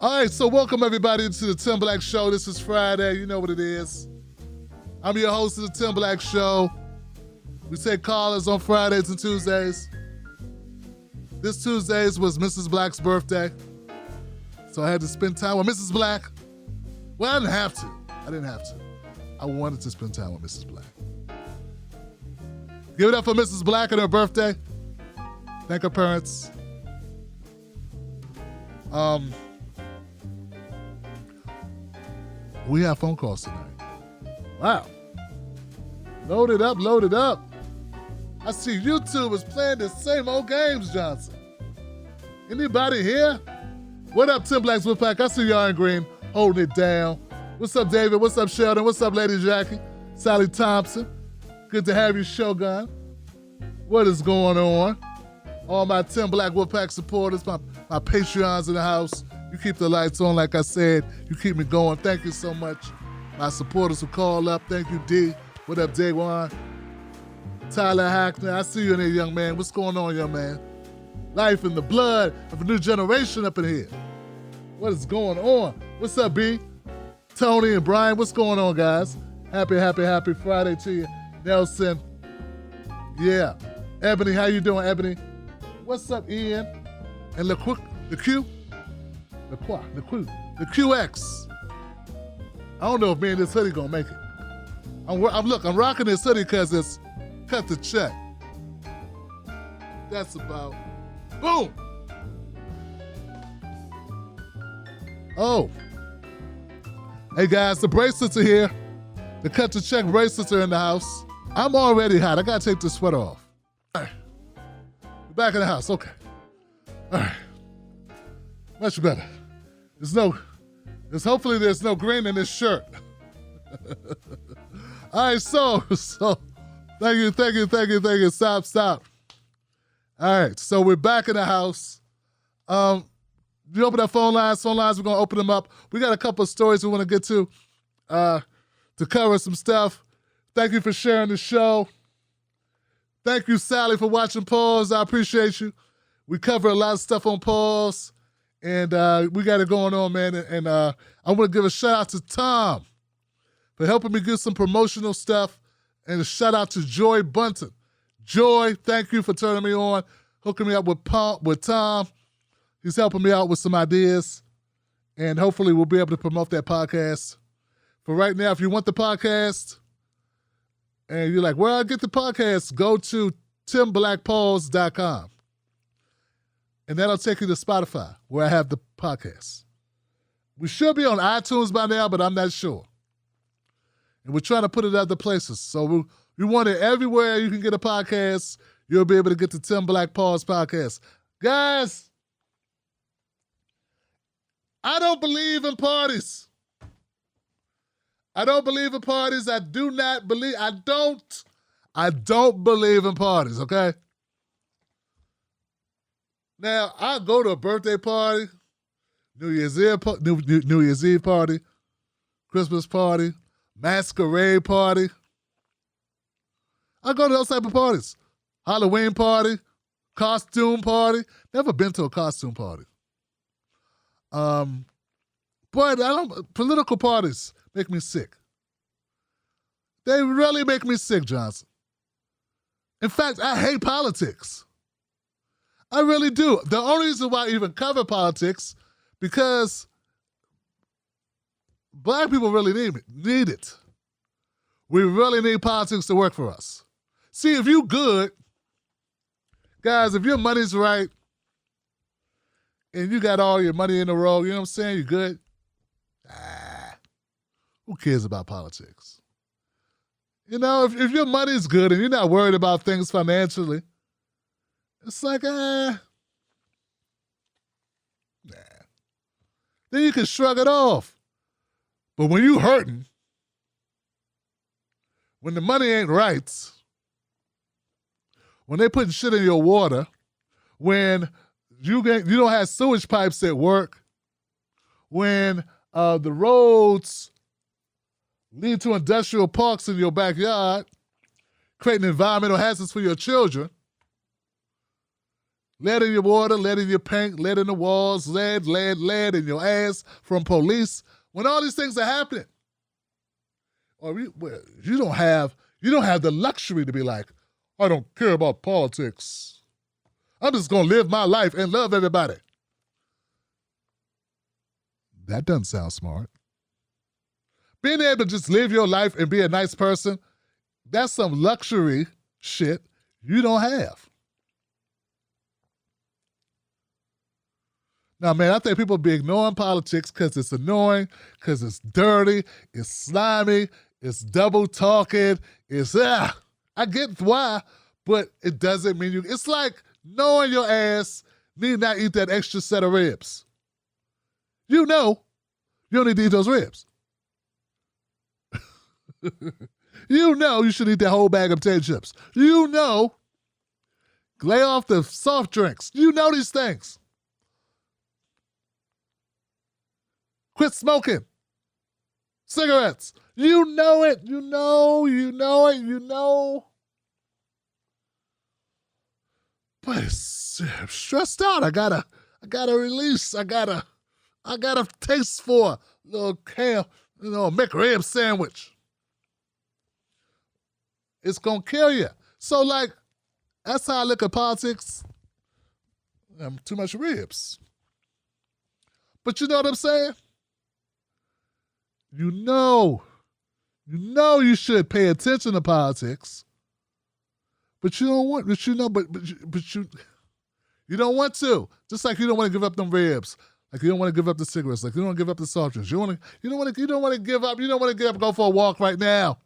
All right, so welcome everybody to the Tim Black Show. This is Friday. You know what it is. I'm your host of the Tim Black Show. We take callers on Fridays and Tuesdays. This Tuesdays was Mrs. Black's birthday, so I had to spend time with Mrs. Black. Well, I didn't have to. I wanted to spend time with Mrs. Black. Give it up for Mrs. Black and her birthday. Thank her parents. We have phone calls tonight. Wow. Load it up. I see YouTube is playing the same old games, Johnson. Anybody here? What up, Tim Black's Woodpack? I see y'all in green, holding it down. What's up, David? What's up, Sheldon? What's up, Lady Jackie? Sally Thompson. Good to have you, Shogun. What is going on? All my Tim Black Woodpack supporters, my Patreons in the house. You keep the lights on, like I said. You keep me going. Thank you so much. My supporters who call up. Thank you, D. What up, Day One? Tyler Hackner. I see you in there, young man. What's going on, young man? Life in the blood of a new generation up in here. What is going on? What's up, B? Tony and Brian. What's going on, guys? Happy Friday to you. Nelson. Yeah. Ebony, how you doing, Ebony? What's up, Ian? And the QX. I don't know if me and this hoodie gonna make it. I'm rocking this hoodie because it's cut the check. That's about, boom. Oh. Hey guys, the bracelets are here. The cut the check bracelets are in the house. I'm already hot. I gotta take the sweater off. All right. We're back in the house, okay. All right. Much better. Hopefully there's no green in this shirt. All right, so thank you. Stop. All right, so we're back in the house. You open up phone lines, we're gonna open them up. We got a couple of stories we wanna get to cover some stuff. Thank you for sharing the show. Thank you, Sally, for watching Pause. I appreciate you. We cover a lot of stuff on Pause. And we got it going on, man. And I want to give a shout out to Tom for helping me get some promotional stuff. And a shout out to Joy Bunton. Joy, thank you for turning me on, hooking me up with Tom. He's helping me out with some ideas. And hopefully we'll be able to promote that podcast. For right now, if you want the podcast and you're like, where I get the podcast, go to timblackpause.com. And that'll take you to Spotify, where I have the podcast. We should be on iTunes by now, but I'm not sure. And we're trying to put it other places. So we want it everywhere you can get a podcast. You'll be able to get the Tim Black Pause podcast. Guys, I don't believe in parties. I don't believe in parties. I don't believe in parties, okay? Now, I'll go to a birthday party, New Year's Eve party, Christmas party, masquerade party. I go to those type of parties. Halloween party, costume party. Never been to a costume party. But political parties make me sick. They really make me sick, Johnson. In fact, I hate politics. I really do. The only reason why I even cover politics, because black people really need it. We really need politics to work for us. See, if you good, guys, if your money's right, and you got all your money in a row, you know what I'm saying, you good? Who cares about politics? You know, if your money's good and you're not worried about things financially, it's like, nah. Then you can shrug it off. But when you hurting, when the money ain't right, when they putting shit in your water, when you don't have sewage pipes at work, when the roads lead to industrial parks in your backyard, creating environmental hazards for your children, Lead in your water, lead in your paint, lead in the walls, lead in your ass from police. When all these things are happening, or you don't have the luxury to be like, I don't care about politics. I'm just gonna live my life and love everybody. That doesn't sound smart. Being able to just live your life and be a nice person, that's some luxury shit you don't have. Now, man, I think people be ignoring politics because it's annoying, because it's dirty, it's slimy, it's double talking, it's, I get why, but it doesn't mean you, it's like knowing your ass need not eat that extra set of ribs. You know you don't need to eat those ribs. You know you should eat that whole bag of potato chips. You know, lay off the soft drinks. You know these things. Quit smoking cigarettes. You know it. You know it. But I'm stressed out. I gotta release. I got a taste for a little McRib sandwich. It's gonna kill you. So, like, that's how I look at politics. Too much ribs. But you know what I'm saying? You know you should pay attention to politics, but you don't want. But you don't want to. Just like you don't want to give up them ribs. Like you don't want to give up the cigarettes. Like you don't want to give up the soft drinks. You don't want to give up. You don't want to get up and go for a walk right now.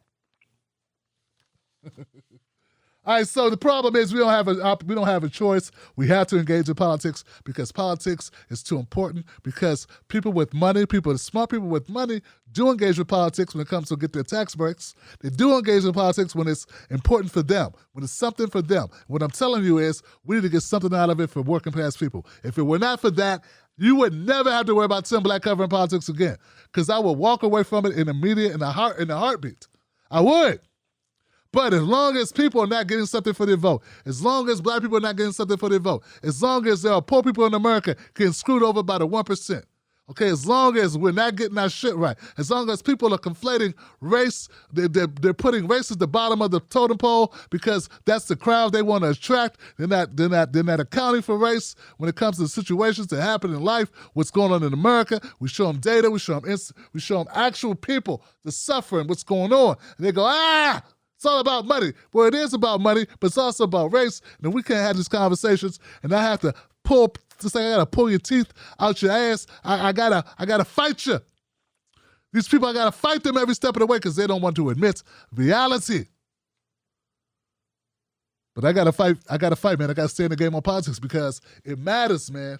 All right, so the problem is we don't have a choice. We have to engage in politics because politics is too important. Because people with money, smart people with money, do engage with politics when it comes to get their tax breaks. They do engage in politics when it's important for them, when it's something for them. What I'm telling you is we need to get something out of it for working class people. If it were not for that, you would never have to worry about Tim Black covering politics again. Because I would walk away from it in a heartbeat. I would. But as long as people are not getting something for their vote, as long as black people are not getting something for their vote, as long as there are poor people in America getting screwed over by the 1%, okay, as long as we're not getting our shit right, as long as people are conflating race, they're putting race at the bottom of the totem pole because that's the crowd they want to attract, they're not accounting for race when it comes to situations that happen in life, what's going on in America. We show them data, we show them actual people, the suffering, what's going on, and they go, it's all about money. Well, it is about money, but it's also about race. And we can't have these conversations. And I have to I gotta pull your teeth out your ass. I gotta fight you. These people, I gotta fight them every step of the way because they don't want to admit reality. But I gotta fight, man. I gotta stay in the game on politics because it matters, man.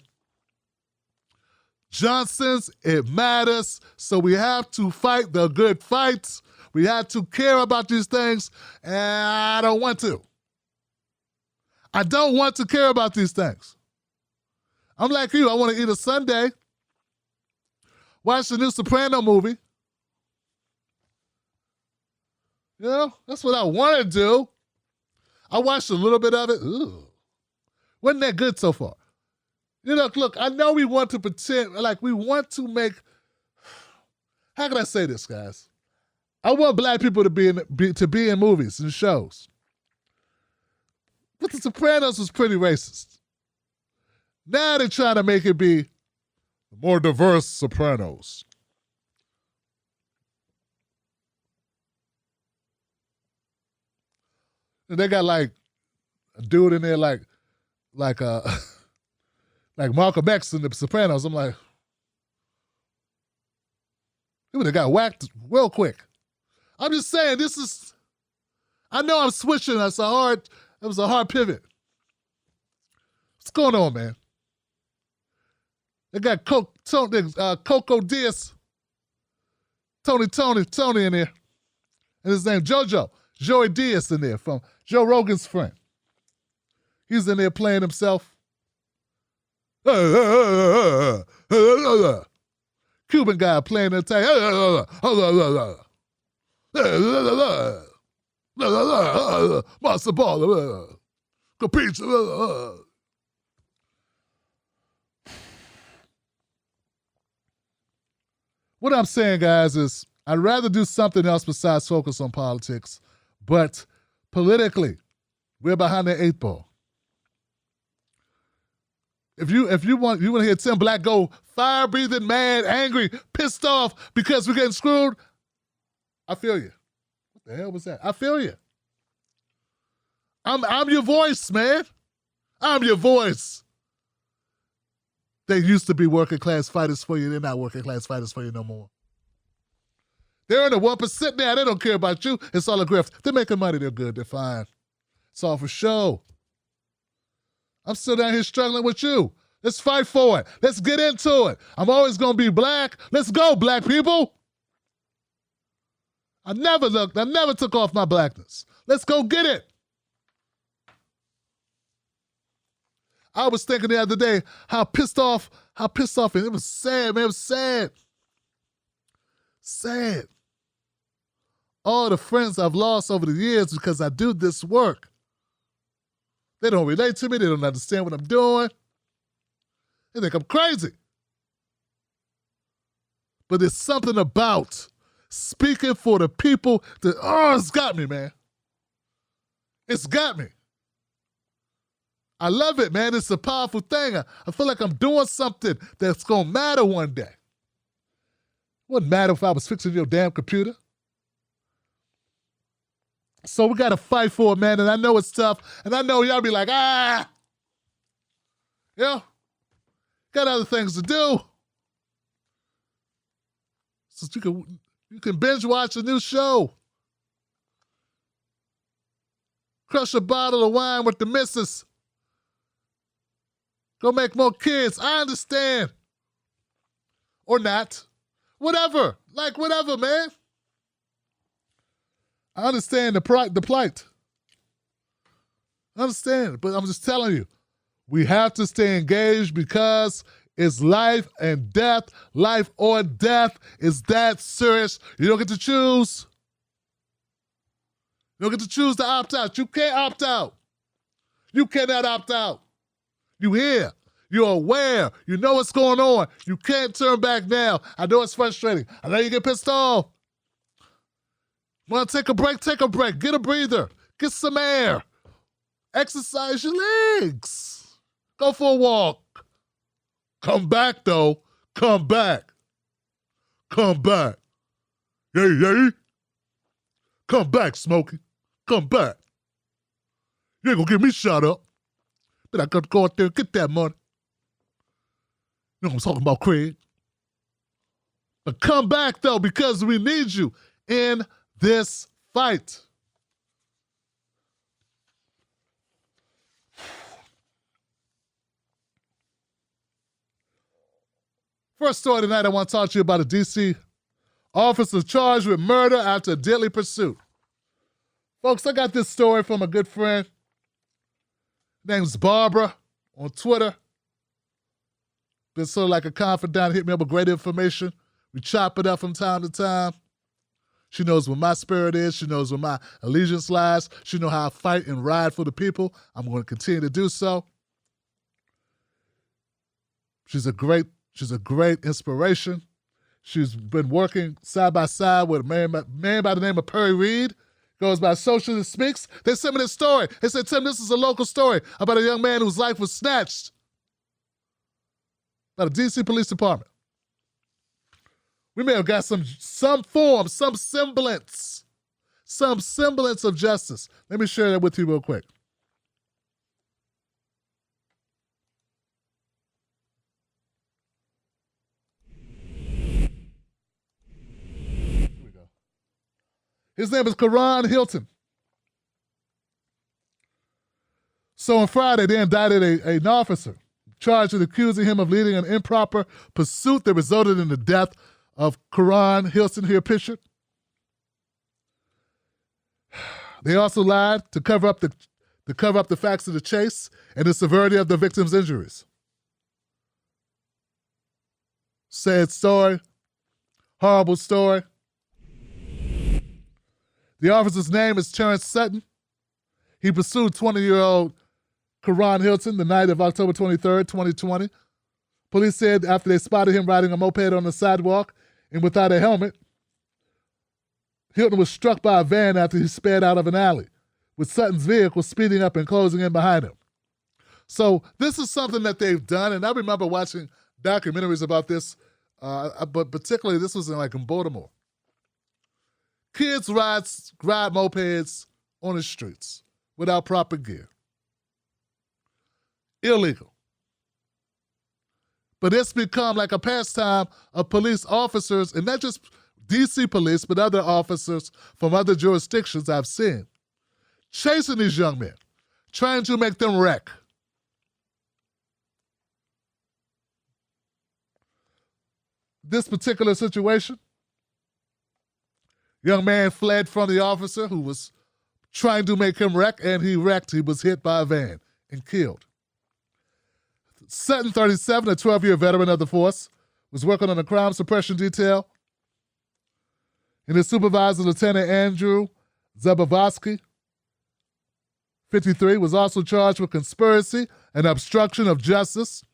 Johnsons, it matters. So we have to fight the good fights. We have to care about these things, and I don't want to. I don't want to care about these things. I'm like you. I want to eat a sundae, watch the new Soprano movie. You know, that's what I want to do. I watched a little bit of it. Ooh. Wasn't that good so far? You know, look, I know we want to pretend, like we want to make, how can I say this, guys? I want black people to be in movies and shows. But The Sopranos was pretty racist. Now they're trying to make it be more diverse Sopranos. And they got like a dude in there like Malcolm X in The Sopranos. I'm like, he would have got whacked real quick. I'm just saying, I know I'm switching. It was a hard pivot. What's going on, man? They got Coco Diaz, Tony in there. And his name Joey Diaz in there from Joe Rogan's friend. He's in there playing himself. Cuban guy playing the tank. Master ball, capiche. What I'm saying, guys, is I'd rather do something else besides focus on politics, but politically, we're behind the 8 ball. If you want to hear Tim Black go fire-breathing, mad, angry, pissed off because we're getting screwed, I feel you. What the hell was that? I feel you. I'm your voice, man. I'm your voice. They used to be working class fighters for you. They're not working class fighters for you no more. They're in the 1% now. They don't care about you. It's all a grift. They're making money. They're good. They're fine. It's all for show. I'm still down here struggling with you. Let's fight for it. Let's get into it. I'm always going to be black. Let's go, black people. I never took off my blackness. Let's go get it. I was thinking the other day how pissed off, and it was sad, man. It was sad. Sad. All the friends I've lost over the years because I do this work. They don't relate to me. They don't understand what I'm doing. They think I'm crazy. But there's something about speaking for the people that, it's got me, man. It's got me. I love it, man. It's a powerful thing. I feel like I'm doing something that's going to matter one day. It wouldn't matter if I was fixing your damn computer. So we got to fight for it, man. And I know it's tough. And I know y'all be like, got other things to do. So you can binge watch a new show. Crush a bottle of wine with the missus. Go make more kids. I understand. Or not. Whatever. Like, whatever, man. I understand the plight. I understand, but I'm just telling you, we have to stay engaged because it's life and death. Life or death is that serious. You don't get to choose. You don't get to choose to opt out. You can't opt out. You cannot opt out. You here. You're aware. You know what's going on. You can't turn back now. I know it's frustrating. I know you get pissed off. Want to take a break? Take a break. Get a breather. Get some air. Exercise your legs. Go for a walk. Come back, though. Come back. Come back. Yay. Come back, Smokey. Come back. You ain't gonna get me shot up. But I gotta go out there and get that money. You know what I'm talking about, Craig? But come back, though, because we need you in this fight. First story tonight, I want to talk to you about a D.C. officer charged with murder after a deadly pursuit. Folks, I got this story from a good friend. Her name's Barbara on Twitter. Been sort of like a confidant, hit me up with great information. We chop it up from time to time. She knows where my spirit is. She knows where my allegiance lies. She knows how I fight and ride for the people. I'm going to continue to do so. She's a great inspiration. She's been working side by side with a man by the name of Perry Reed. Goes by Socialist Speaks. They sent me this story. They said, Tim, this is a local story about a young man whose life was snatched by the D.C. Police Department. We may have got some form, some semblance of justice. Let me share that with you real quick. Here we go. His name is Koran Hilton. So on Friday, they indicted an officer charged with accusing him of leading an improper pursuit that resulted in the death of Koran Hilton, here pictured. They also lied to cover up the facts of the chase and the severity of the victim's injuries. Sad story, horrible story. The officer's name is Terrence Sutton. He pursued 20-year-old Koran Hilton the night of October 23rd, 2020. Police said after they spotted him riding a moped on the sidewalk and without a helmet. Hilton was struck by a van after he sped out of an alley, with Sutton's vehicle speeding up and closing in behind him. So this is something that they've done, and I remember watching documentaries about this, but particularly this was in Baltimore. Kids ride mopeds on the streets without proper gear. Illegal. But it's become like a pastime of police officers, and not just DC police, but other officers from other jurisdictions I've seen, chasing these young men, trying to make them wreck. This particular situation, young man fled from the officer who was trying to make him wreck, and he wrecked. He was hit by a van and killed. Sutton, 37, a 12-year veteran of the force, was working on a crime suppression detail. And his supervisor, Lieutenant Andrew Zabavosky, 53, was also charged with conspiracy and obstruction of justice.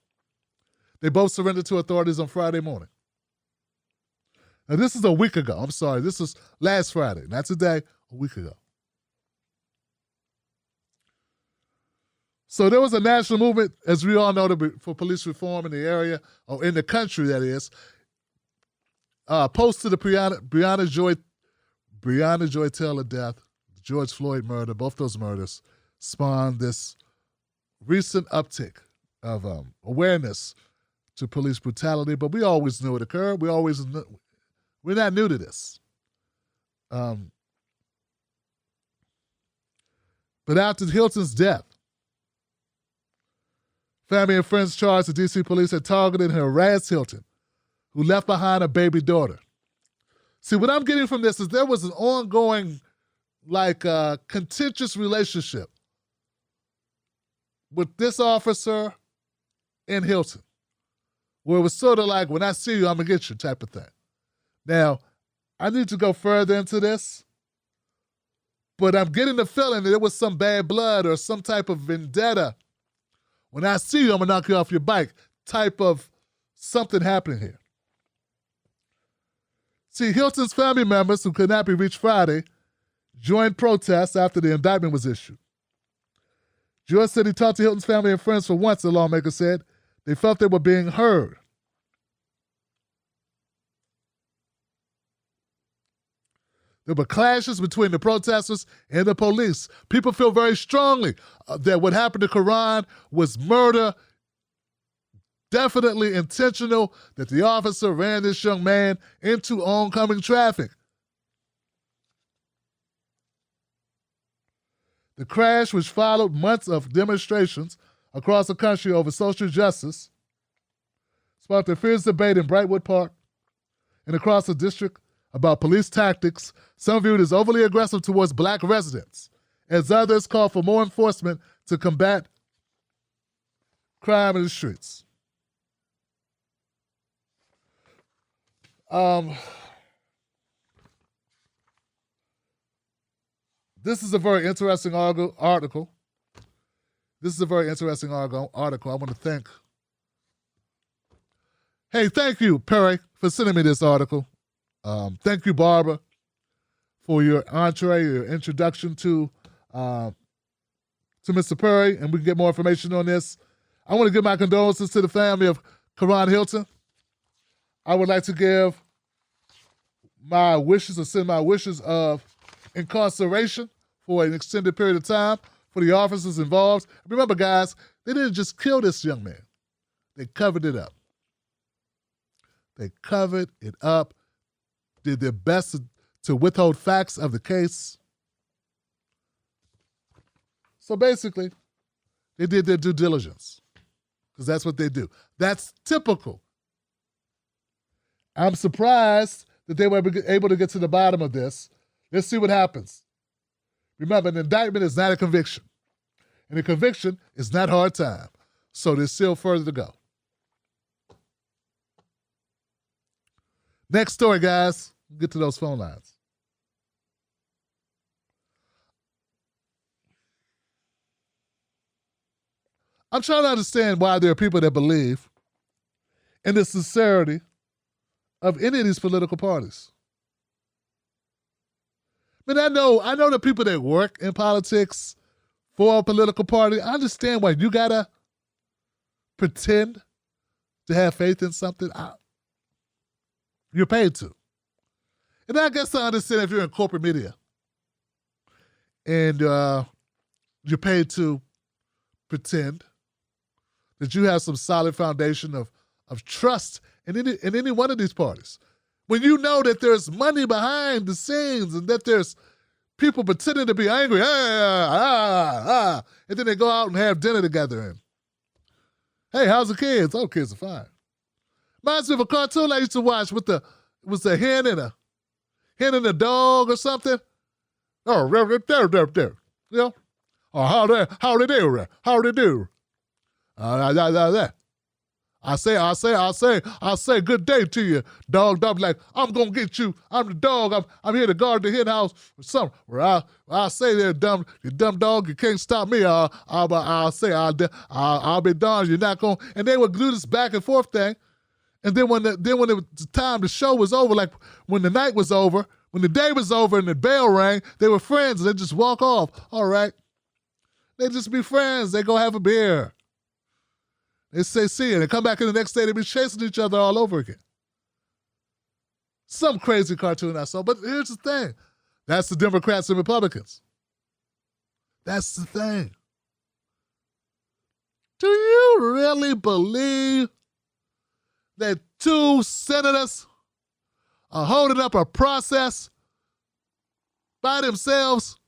They both surrendered to authorities on Friday morning. Now, this is a week ago. I'm sorry. This was last Friday. Not today, a week ago. So there was a national movement, as we all know, for police reform in the area, or in the country, that is. Post to the Breonna Joy Taylor death, the George Floyd murder, both those murders spawned this recent uptick of awareness to police brutality, but we always knew it occurred. We're not new to this. But after Hilton's death, family and friends charged the D.C. police had targeted and harassed Hilton, who left behind a baby daughter. See, what I'm getting from this is there was an ongoing, contentious relationship with this officer and Hilton, where it was sort of like, when I see you, I'm going to get you type of thing. Now, I need to go further into this, but I'm getting the feeling that there was some bad blood or some type of vendetta. When I see you, I'm going to knock you off your bike type of something happening here. See, Hilton's family members, who could not be reached Friday, joined protests after the indictment was issued. George said he talked to Hilton's family and friends for once, the lawmaker said. They felt they were being heard. There were clashes between the protesters and the police. People feel very strongly that what happened to Koran was murder, definitely intentional, that the officer ran this young man into oncoming traffic. The crash, which followed months of demonstrations across the country over social justice, sparked a fierce debate in Brightwood Park and across the district about police tactics, some viewed as overly aggressive towards black residents, as others called for more enforcement to combat crime in the streets. This is a very interesting article. This is a very interesting article. I want to thank. Hey, thank you, Perry, for sending me this article. Thank you, Barbara, for your entree, your introduction to Mr. Perry, and we can get more information on this. I want to give my condolences to the family of Koran Hilton. I would like to give my wishes, or send my wishes of incarceration for an extended period of time for the officers involved. Remember, guys, they didn't just kill this young man. They covered it up. They covered it up, did their best to withhold facts of the case. So basically, they did their due diligence, because that's what they do. That's typical. I'm surprised that they were able to get to the bottom of this. Let's see what happens. Remember, an indictment is not a conviction. And a conviction is not hard time. So there's still further to go. Next story, guys. Get to those phone lines. I'm trying to understand why there are people that believe in the sincerity of any of these political parties. I mean, I know the people that work in politics for a political party. I understand why you gotta pretend to have faith in something. You're paid to. And I guess I understand if you're in corporate media and you're paid to pretend that you have some solid foundation of trust in any one of these parties. When you know that there's money behind the scenes and that there's people pretending to be angry, and then they go out and have dinner together and, hey, how's the kids? Oh, kids are fine. Reminds me of a cartoon I used to watch with a hen and a dog or something. Oh, there. You know? Oh, how they do? I say, good day to you, dog. Dog like, I'm gonna get you. I'm the dog. I'm here to guard the hen house or something. Where I say there, you dumb dog, you can't stop me. I'll say, I'll be darned. You're not gonna. And they would do this back and forth thing. And then when the time the show was over, like when the night was over, when the day was over and the bell rang, they were friends. And they just walk off. All right. They just be friends. They go have a beer. They say see you. They come back in the next day, they be chasing each other all over again. Some crazy cartoon I saw. But here's the thing. That's the Democrats and Republicans. That's the thing. Do you really believe that two senators are holding up a process by themselves?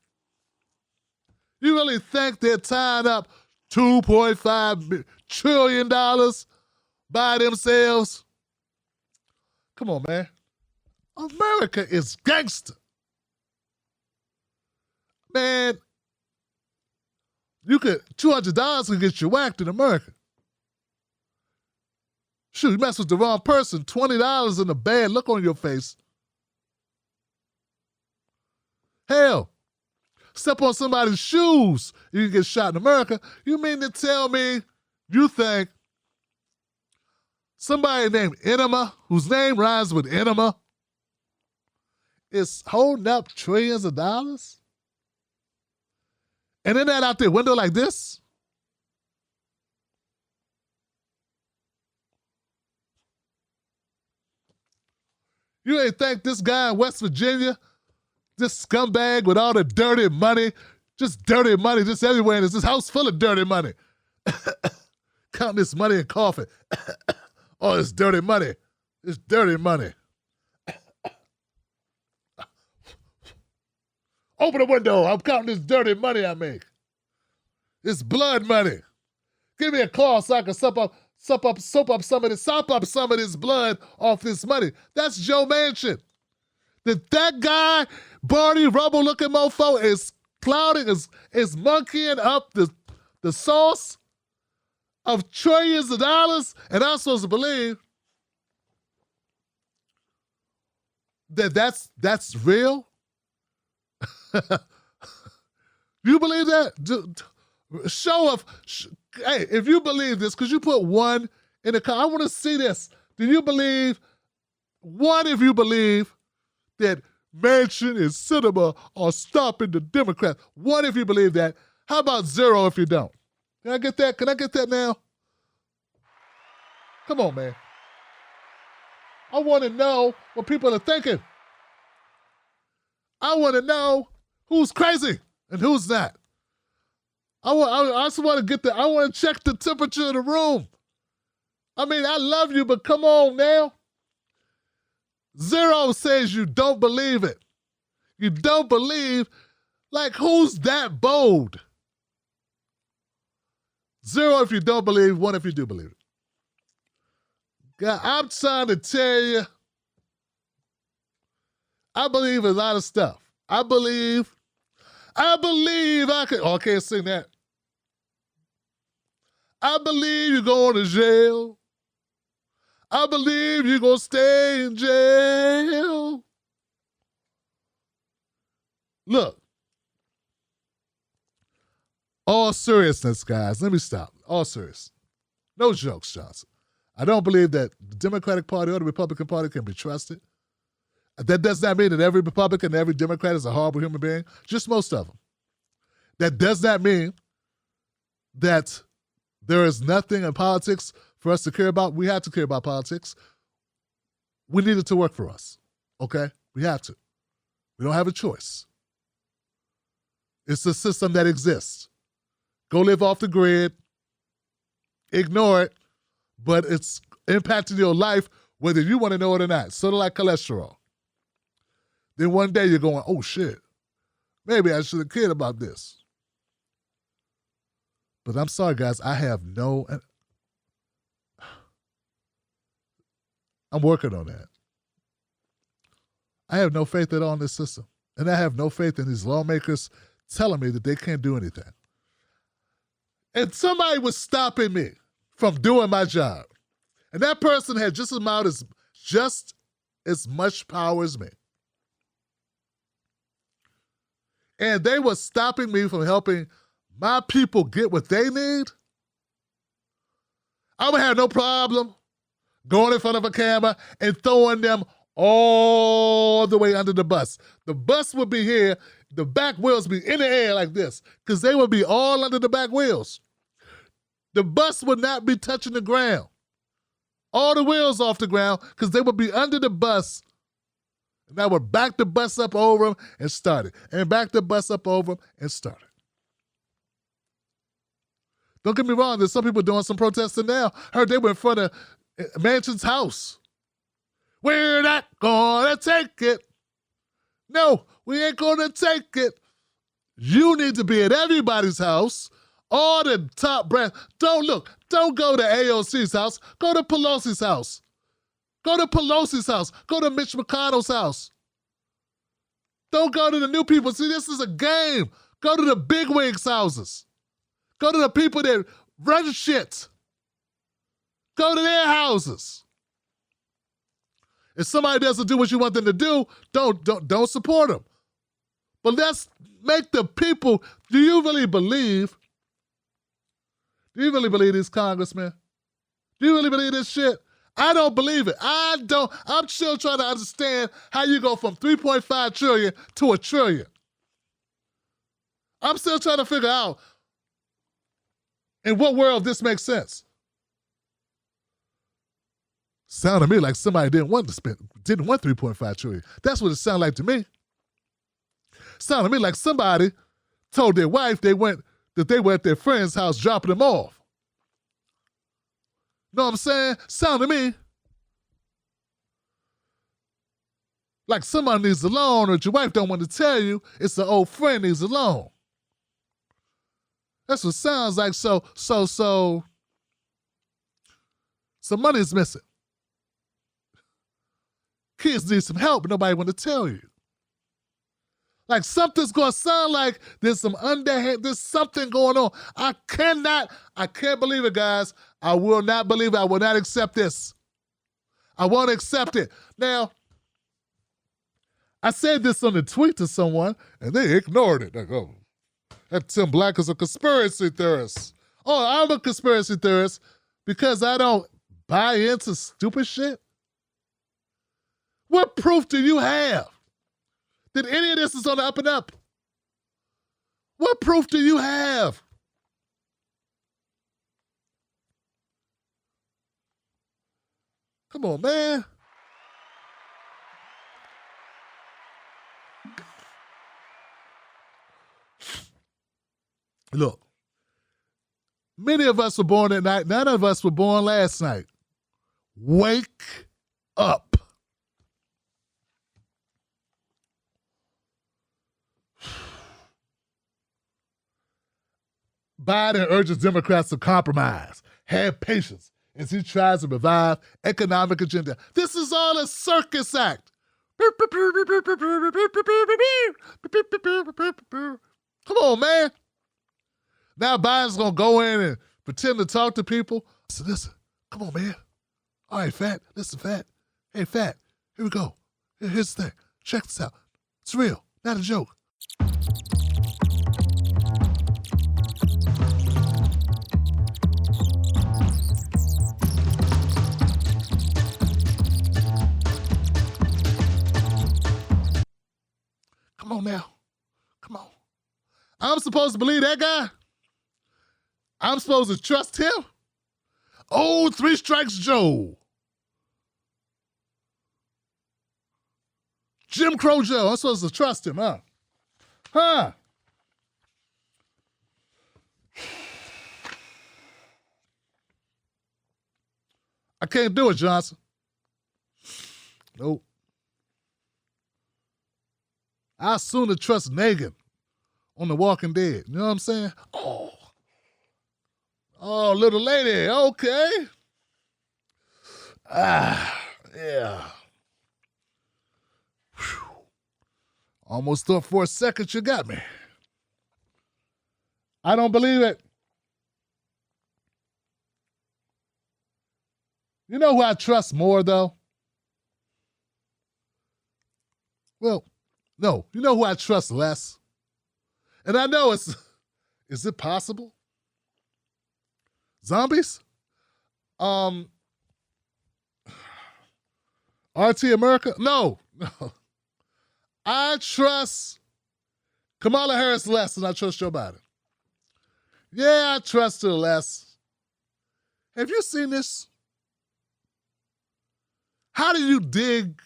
You really think they're tying up $2.5 trillion by themselves? Come on, man. America is gangster. Man, $200 can get you whacked in America. Shoot, you mess with the wrong person, $20 and a bad look on your face. Hell, step on somebody's shoes, you can get shot in America. You mean to tell me you think somebody named Enema, whose name rhymes with enema, is holding up trillions of dollars? And then that out their window like this? You ain't think this guy in West Virginia, this scumbag with all the dirty money just everywhere, and there's this house full of dirty money. Counting this money and coughing. Oh, it's dirty money. It's dirty money. Open the window. I'm counting this dirty money I make. It's blood money. Give me a cloth so I can sop up some of this blood off this money. That's Joe Manchin. That guy, Barney Rubble-looking mofo, is clouding, is monkeying up the sauce of trillions of dollars, and I'm supposed to believe that that's real? You believe that? Show of, hey, if you believe this, could you put one in the comment? I want to see this. Do you believe, one, if you believe that Manchin and Sinema are stopping the Democrats? One, if you believe that. How about zero if you don't? Can I get that? Can I get that now? Come on, man. I want to know what people are thinking. I want to know who's crazy and who's not. I just want to get the, I want to check the temperature of the room. I mean, I love you, but come on now. Zero says you don't believe it. You don't believe, like, who's that bold? Zero if you don't believe, one if you do believe it. God, I'm trying to tell you, I believe a lot of stuff. I believe I can, oh, I can't sing that. I believe you're going to jail. I believe you're going to stay in jail. Look, all seriousness, guys, let me stop. All serious. No jokes, Johnson. I don't believe that the Democratic Party or the Republican Party can be trusted. That does not mean that every Republican and every Democrat is a horrible human being, just most of them. That does not mean that there is nothing in politics for us to care about. We have to care about politics. We need it to work for us, okay? We have to. We don't have a choice. It's the system that exists. Go live off the grid, ignore it, but it's impacting your life whether you want to know it or not. Sort of like cholesterol. Then one day you're going, oh shit, maybe I should have cared about this. But I'm sorry, guys, I'm working on that. I have no faith at all in this system. And I have no faith in these lawmakers telling me that they can't do anything. And somebody was stopping me from doing my job. And that person had just as much power as me. And they were stopping me from helping my people get what they need. I would have no problem going in front of a camera and throwing them all the way under the bus. The bus would be here, the back wheels be in the air like this, because they would be all under the back wheels. The bus would not be touching the ground. All the wheels off the ground, because they would be under the bus. And I would back the bus up over them and start it. And back the bus up over them and start it. Don't get me wrong, there's some people doing some protesting now. Heard they were in front of Manchin's house. We're not gonna take it. No, we ain't gonna take it. You need to be at everybody's house. All the top brass. Don't go to AOC's house. Go to Pelosi's house. Go to Pelosi's house. Go to Mitch McConnell's house. Don't go to the new people. See, this is a game. Go to the bigwigs' houses. Go to the people that run shit. Go to their houses. If somebody doesn't do what you want them to do, don't support them. But let's make the people. Do you really believe these congressmen? Do you really believe this shit? I don't believe it. I'm still trying to understand how you go from 3.5 trillion to $1 trillion. I'm still trying to figure out in what world this makes sense. Sounded to me like somebody didn't want 3.5 trillion. That's what it sounded like to me. Sounded to me like somebody told their wife they were at their friend's house dropping them off. Know what I'm saying? Sound to me like somebody needs a loan, or your wife don't want to tell you it's an old friend needs a loan. That's what it sounds like. So money is missing. Kids need some help, but nobody want to tell you. Like something's going to sound like there's something going on. I can't believe it, guys. I will not believe it. I will not accept this. I won't accept it. Now, I said this on a tweet to someone, and they ignored it. Like, oh, that Tim Black is a conspiracy theorist. Oh, I'm a conspiracy theorist because I don't buy into stupid shit? What proof do you have that any of this is on the up and up? What proof do you have? Come on, man. Look, many of us were born at night. None of us were born last night. Wake up. Biden urges Democrats to compromise, have patience as he tries to revive economic agenda. This is all a circus act. Come on, man. Now Biden's going to go in and pretend to talk to people. Listen, come on, man. All right, Fat, listen, Fat. Hey, Fat, here we go. Here's the thing. Check this out. It's real, not a joke. on now. Come on. I'm supposed to believe that guy? I'm supposed to trust him? Oh, 3 Strikes Joe. Jim Crow Joe. I'm supposed to trust him, huh? Huh? I can't do it, Johnson. Nope. I sooner trust Negan on The Walking Dead. You know what I'm saying? Oh, little lady. Okay. Yeah. Whew. Almost thought for a second you got me. I don't believe it. You know who I trust more, though? Well, no. You know who I trust less? And I know is it possible? Zombies? RT America? No. I trust Kamala Harris less than I trust Joe Biden. Yeah, I trust her less. Have you seen this? How do you dig?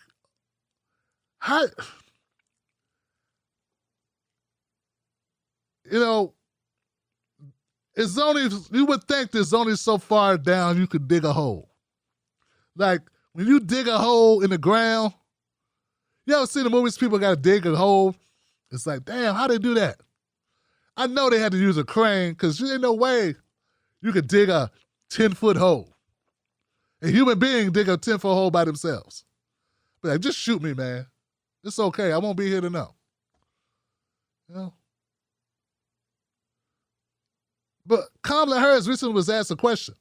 It's only, you would think there's only so far down you could dig a hole. Like, when you dig a hole in the ground, you ever see the movies people got to dig a hole? It's like, damn, how they do that? I know they had to use a crane because there ain't no way you could dig a 10-foot hole. A human being dig a 10-foot hole by themselves. But like, just shoot me, man. It's okay. I won't be here to know. You know? But Kamala Harris recently was asked a question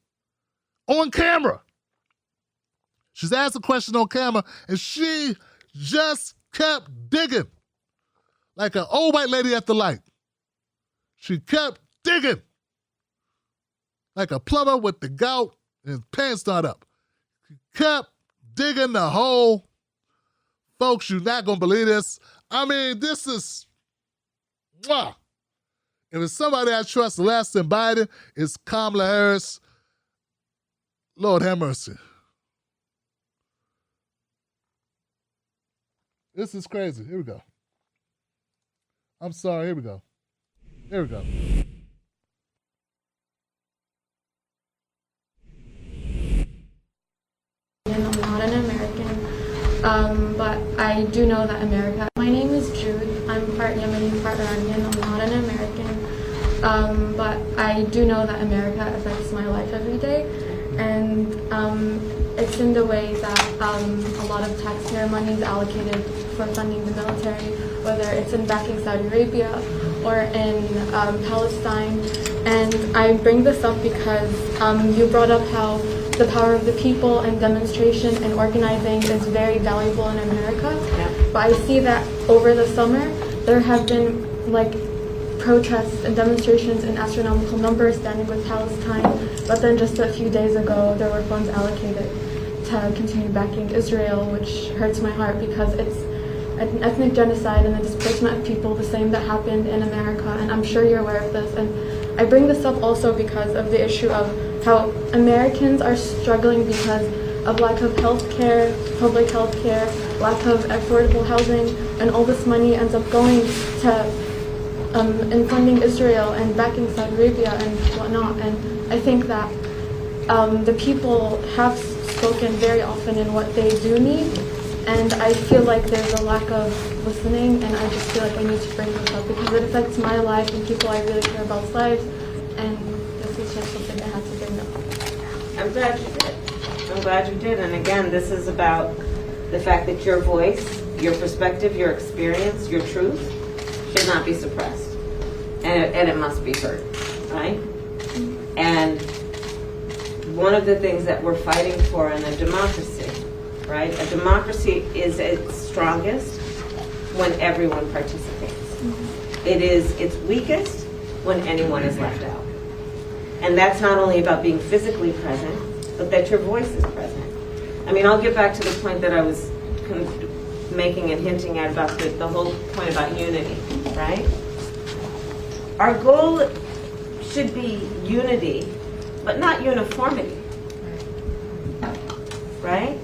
on camera. She's asked a question on camera, and she just kept digging like an old white lady at the light. She kept digging like a plumber with the gout and his pants not up. She kept digging the hole. Folks, you're not going to believe this. I mean, this is, mwah. If it's somebody I trust less than Biden, it's Kamala Harris. Lord have mercy. This is crazy. Here we go. I'm sorry. Here we go. Here we go. And I'm not an American, but I do know that America. My name is Jude. I'm part Yemeni, part Iranian. I'm not an American, but I do know that America affects my life every day, and it's in the way that a lot of taxpayer money is allocated for funding the military, whether it's in backing Saudi Arabia or in Palestine. And I bring this up because you brought up how the power of the people and demonstration and organizing is very valuable in America. Yeah. But I see that over the summer, there have been like protests and demonstrations in astronomical numbers standing with Palestine. But then just a few days ago, there were funds allocated to continue backing Israel, which hurts my heart because it's an ethnic genocide and the displacement of people, the same that happened in America. And I'm sure you're aware of this. And I bring this up also because of the issue of how Americans are struggling because of lack of health care, public health care, lack of affordable housing, and all this money ends up going to in funding Israel and backing Saudi Arabia and whatnot. And I think that the people have spoken very often in what they do need, and I feel like there's a lack of listening, and I just feel like I need to bring this up because it affects my life and people I really care about's lives, and this is just something I have to bring up. I'm glad you did. I'm glad you did. And again, this is about the fact that your voice, your perspective, your experience, your truth should not be suppressed. And it must be heard, right? And one of the things that we're fighting for in a democracy, right? A democracy is its strongest when everyone participates. It is its weakest when anyone is left out. And that's not only about being physically present, but that your voice is present. I mean, I'll get back to the point that I was making and hinting at about the whole point about unity, right? Our goal should be unity, but not uniformity, right?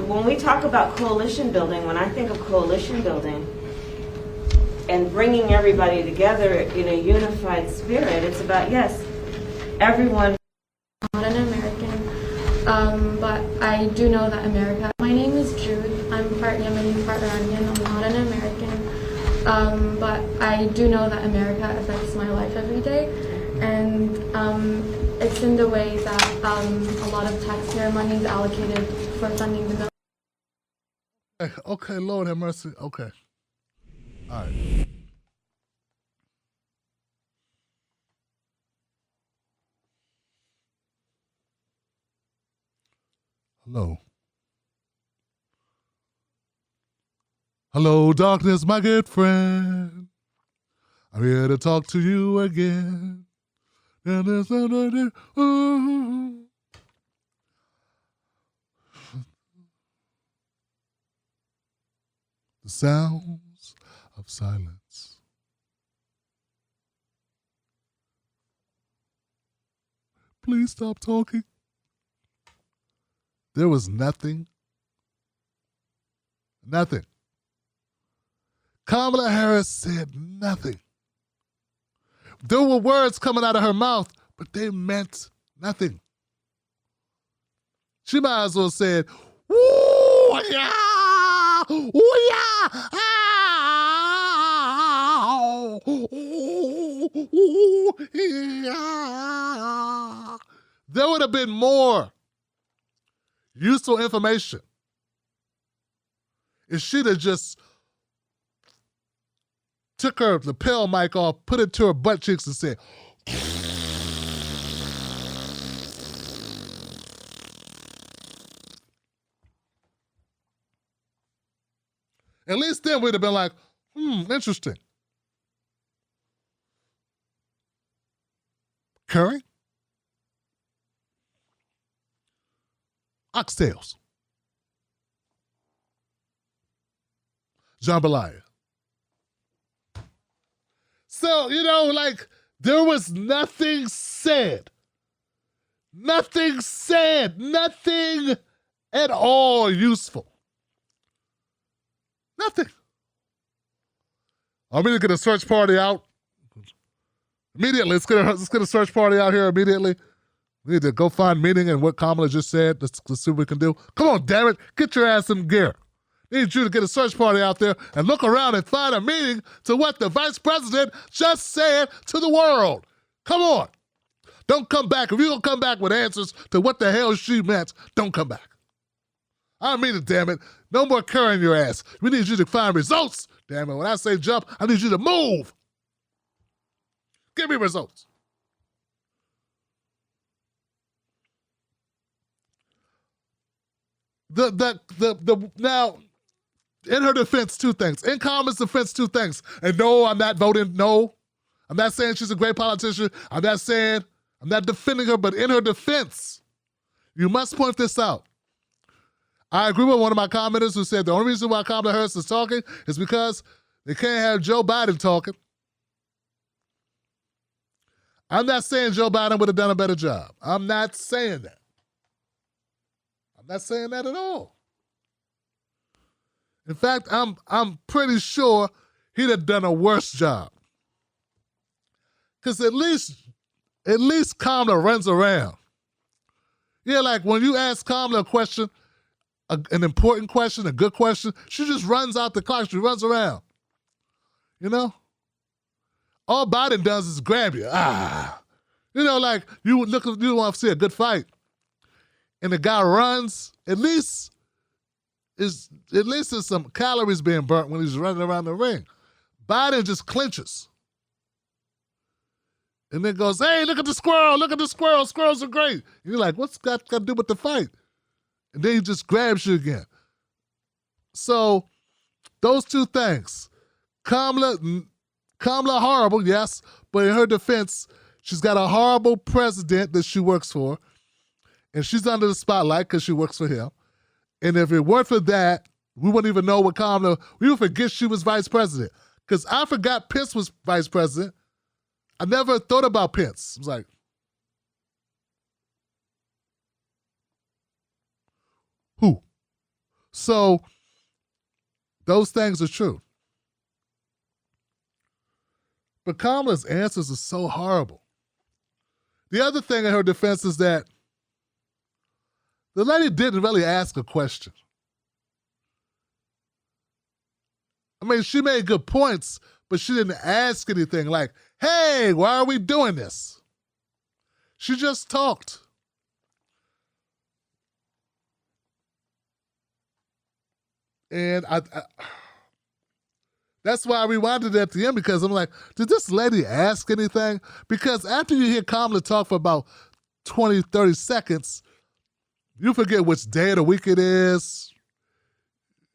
When we talk about coalition building, when I think of coalition building and bringing everybody together in a unified spirit, it's about, yes, everyone. I'm not an American, but I do know that America. My name is Jude. I'm part Yemeni, part Iranian. I'm not an American, but I do know that America affects my life every day, and it's in the way that a lot of taxpayer money is allocated for funding the military. Okay, Lord have mercy. Okay. All right. Hello. Hello, darkness, my good friend. I'm here to talk to you again. The sounds of silence. Please stop talking. There was nothing. Nothing. Kamala Harris said nothing. There were words coming out of her mouth, but they meant nothing. She might as well have said, "Ooh, yeah! Ooh, yeah! Ah! Ooh, yeah!" There would have been more useful information if she'd have just took her lapel mic off, put it to her butt cheeks and said, at least then we'd have been like, interesting. Curry? Oxtails. Jambalaya. So, like, there was nothing said. Nothing said. Nothing at all useful. Nothing. I'm going to get a search party out immediately. Let's get a search party out here immediately. We need to go find meaning in what Kamala just said. Let's see what we can do. Come on, damn it. Get your ass in gear. Need you to get a search party out there and look around and find a meaning to what the vice president just said to the world. Come on. Don't come back. If you're going to come back with answers to what the hell she meant, don't come back. I mean it, damn it. No more carrying your ass. We need you to find results. Damn it. When I say jump, I need you to move. Give me results. Now, in her defense, two things. In Kamala's defense, two things. And no, I'm not voting. No, I'm not saying she's a great politician. I'm not defending her, but in her defense, you must point this out. I agree with one of my commenters who said the only reason why Kamala Harris is talking is because they can't have Joe Biden talking. I'm not saying Joe Biden would have done a better job. I'm not saying that. I'm not saying that at all. In fact, I'm pretty sure he'd have done a worse job. Because at least Kamala runs around. Yeah, like when you ask Kamala a question, an important question, a good question, she just runs out the clock. She runs around. All Biden does is grab you. Like you want to see a good fight. And the guy runs, at least there's some calories being burnt when he's running around the ring. Biden just clinches. And then goes, "Hey, look at the squirrel, squirrels are great." And you're like, what's got to do with the fight? And then he just grabs you again. So, those two things. Kamala horrible, yes, but in her defense, she's got a horrible president that she works for. And she's under the spotlight because she works for him. And if it weren't for that, We wouldn't even know what Kamala, we would forget she was vice president. Because I forgot Pence was vice president. I never thought about Pence. I was like, who? So those things are true. But Kamala's answers are so horrible. The other thing in her defense is that the lady didn't really ask a question. I mean, she made good points, but she didn't ask anything like, hey, why are we doing this? She just talked. And that's why I rewinded it at the end, because I'm like, did this lady ask anything? Because after you hear Kamala talk for about 20, 30 seconds, you forget which day of the week it is.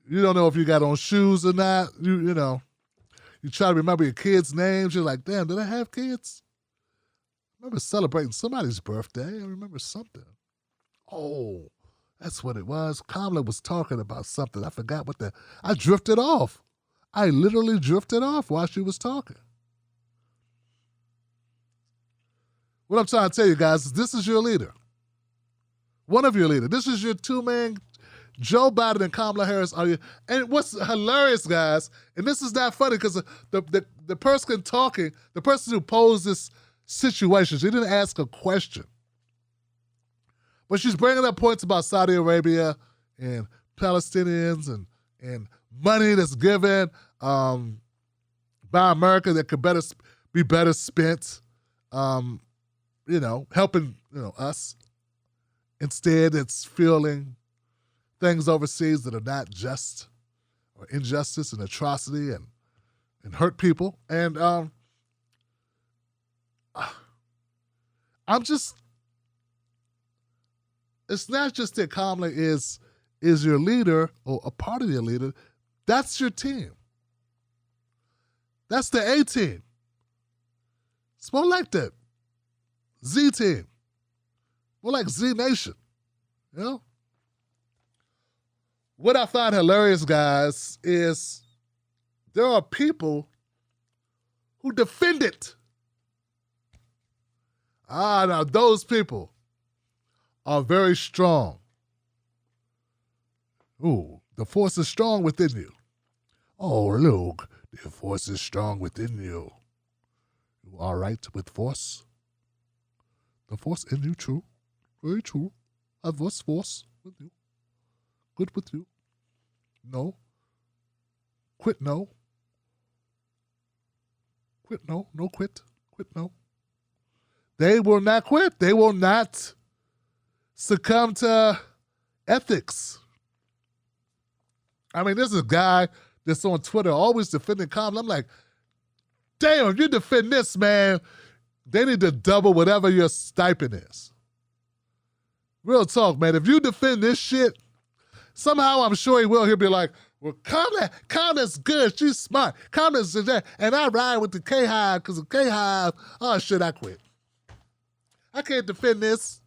You don't know if you got on shoes or not. You know, you try to remember your kids' names. You're like, damn, did I have kids? I remember celebrating somebody's birthday. I remember something. Oh, that's what it was. Kamala was talking about something. I forgot what I drifted off. I literally drifted off while she was talking. What I'm trying to tell you guys is this is your leader. One of your leaders. This is your two-man. Joe Biden and Kamala Harris are you. And what's hilarious, guys, and this is not funny because the person talking, the person who posed this situation, she didn't ask a question. But she's bringing up points about Saudi Arabia and Palestinians and money that's given by America that could be better spent, helping us. Instead, it's fueling things overseas that are not just or injustice and atrocity and hurt people. And it's not just that Kamala is your leader or a part of your leader. That's your team. That's the A team. It's more like the Z team. More like Z Nation. You know? What I find hilarious, guys, is there are people who defend it. Now those people are very strong. Ooh, the force is strong within you. Oh, look, the force is strong within you. You all right with force? The force in you, true. Very true. I have force with you. Good with you. No. Quit, no. Quit, no. No quit. Quit, no. They will not quit. They will not succumb to ethics. I mean, there's a guy that's on Twitter always defending Kamala. I'm like, damn, if you defend this, man, they need to double whatever your stipend is. Real talk, man. If you defend this shit, somehow I'm sure he will. He'll be like, well, Kamala's good. She's smart. Kamala's that. And I ride with the K-Hive because of K-Hive. Oh, shit, I quit. I can't defend this.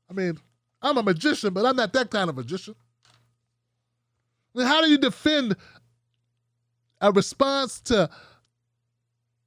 I mean, I'm a magician, but I'm not that kind of magician. I mean, how do you defend a response to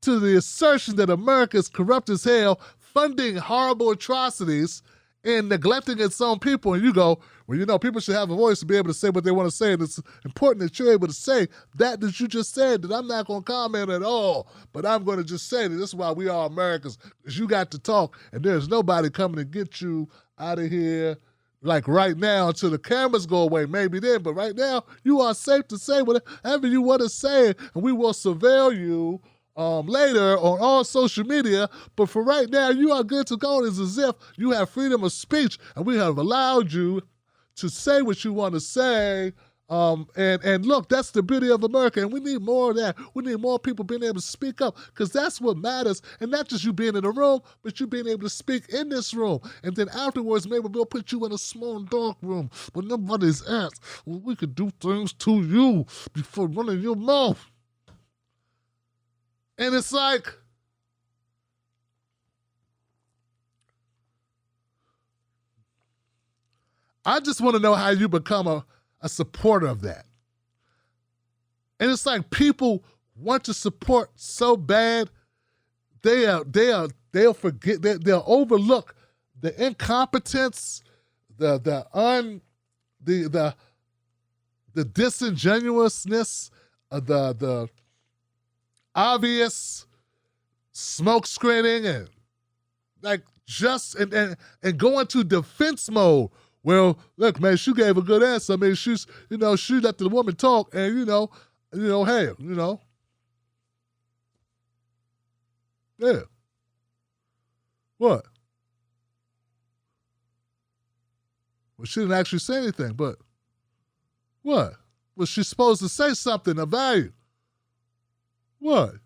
the assertion that America is corrupt as hell, funding horrible atrocities and neglecting its own people? And you go, well, people should have a voice to be able to say what they want to say, and it's important that you're able to say that you just said, that I'm not going to comment at all, but I'm going to just say that this is why we are Americans, because you got to talk, and there's nobody coming to get you out of here, like right now, until the cameras go away, maybe then, but right now, you are safe to say whatever you want to say, and we will surveil you later on all social media, but for right now, you are good to go. It's as if you have freedom of speech, and we have allowed you to say what you want to say. And look, that's the beauty of America, and we need more of that. We need more people being able to speak up, because that's what matters, and not just you being in the room, but you being able to speak in this room. And then afterwards, maybe we'll put you in a small, dark room where nobody's at, where we could do things to you before running your mouth. And it's like, I just want to know how you become a supporter of that. And it's like people want to support so bad, they'll forget, they'll overlook the incompetence, the disingenuousness, the obvious smoke screening, and like and go into defense mode. Well, look, man, she gave a good answer. I mean, she let the woman talk, and hey, yeah. What? Well, she didn't actually say anything, but what? Was she supposed to say something of value? What?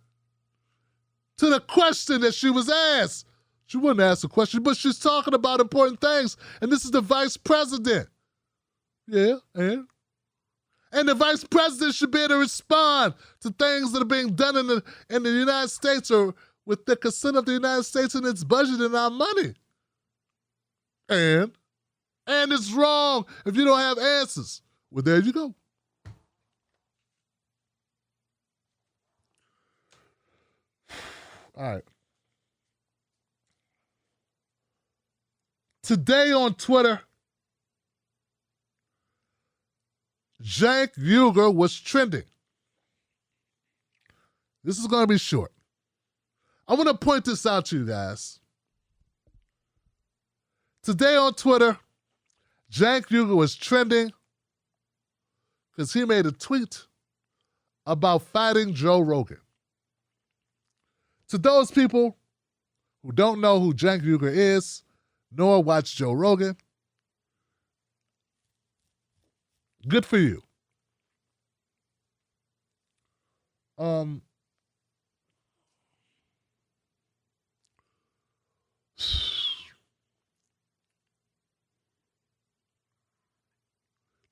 To the question that she was asked. She wouldn't ask a question, but she's talking about important things, and this is the vice president. Yeah, and the vice president should be able to respond to things that are being done in the United States or with the consent of the United States and its budget and our money. And it's wrong if you don't have answers. Well, there you go. All right. Today on Twitter, Cenk Uygur was trending. This is going to be short. I want to point this out to you guys. Today on Twitter, Cenk Uygur was trending because he made a tweet about fighting Joe Rogan. To those people who don't know who Cenk Uygur is, nor watch Joe Rogan, good for you.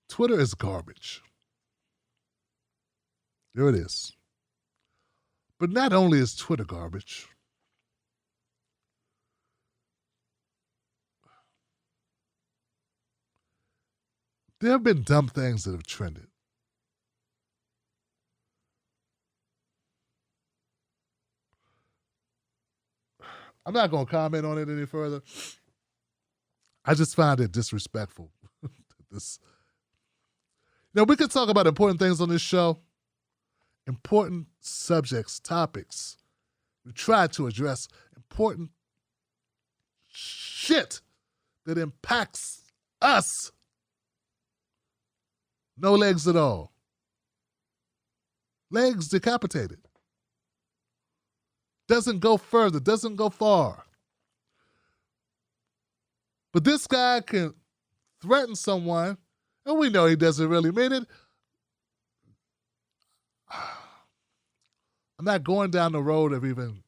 Twitter is garbage. There it is. But not only is Twitter garbage, there have been dumb things that have trended. I'm not going to comment on it any further. I just find it disrespectful. We could talk about important things on this show, important subjects, topics. We try to address important shit that impacts us. No legs at all. Legs decapitated. Doesn't go further, doesn't go far. But this guy can threaten someone, and we know he doesn't really mean it. I'm not going down the road of even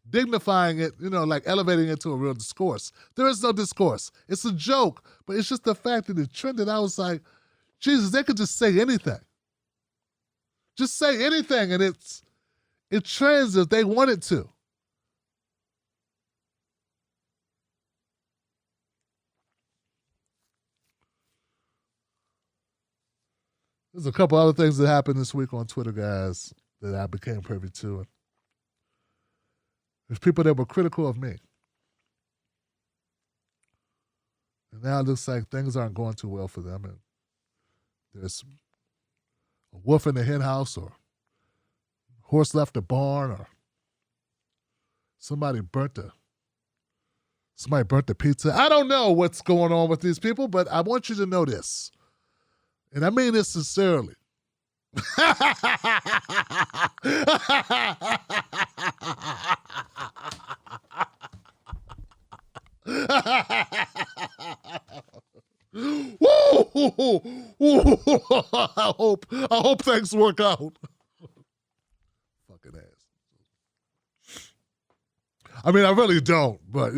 dignifying it, like elevating it to a real discourse. There is no discourse. It's a joke, but it's just the fact that it trended. I was like, Jesus, they could just say anything. Just say anything, and it trends if they want it to. There's a couple other things that happened this week on Twitter, guys, that I became privy to. There's people that were critical of me. And now it looks like things aren't going too well for them. And there's a wolf in the hen house, or a horse left the barn, or somebody burnt the pizza. I don't know what's going on with these people, but I want you to know this. And I mean this sincerely. I hope things work out. Fucking ass. I mean, I really don't, but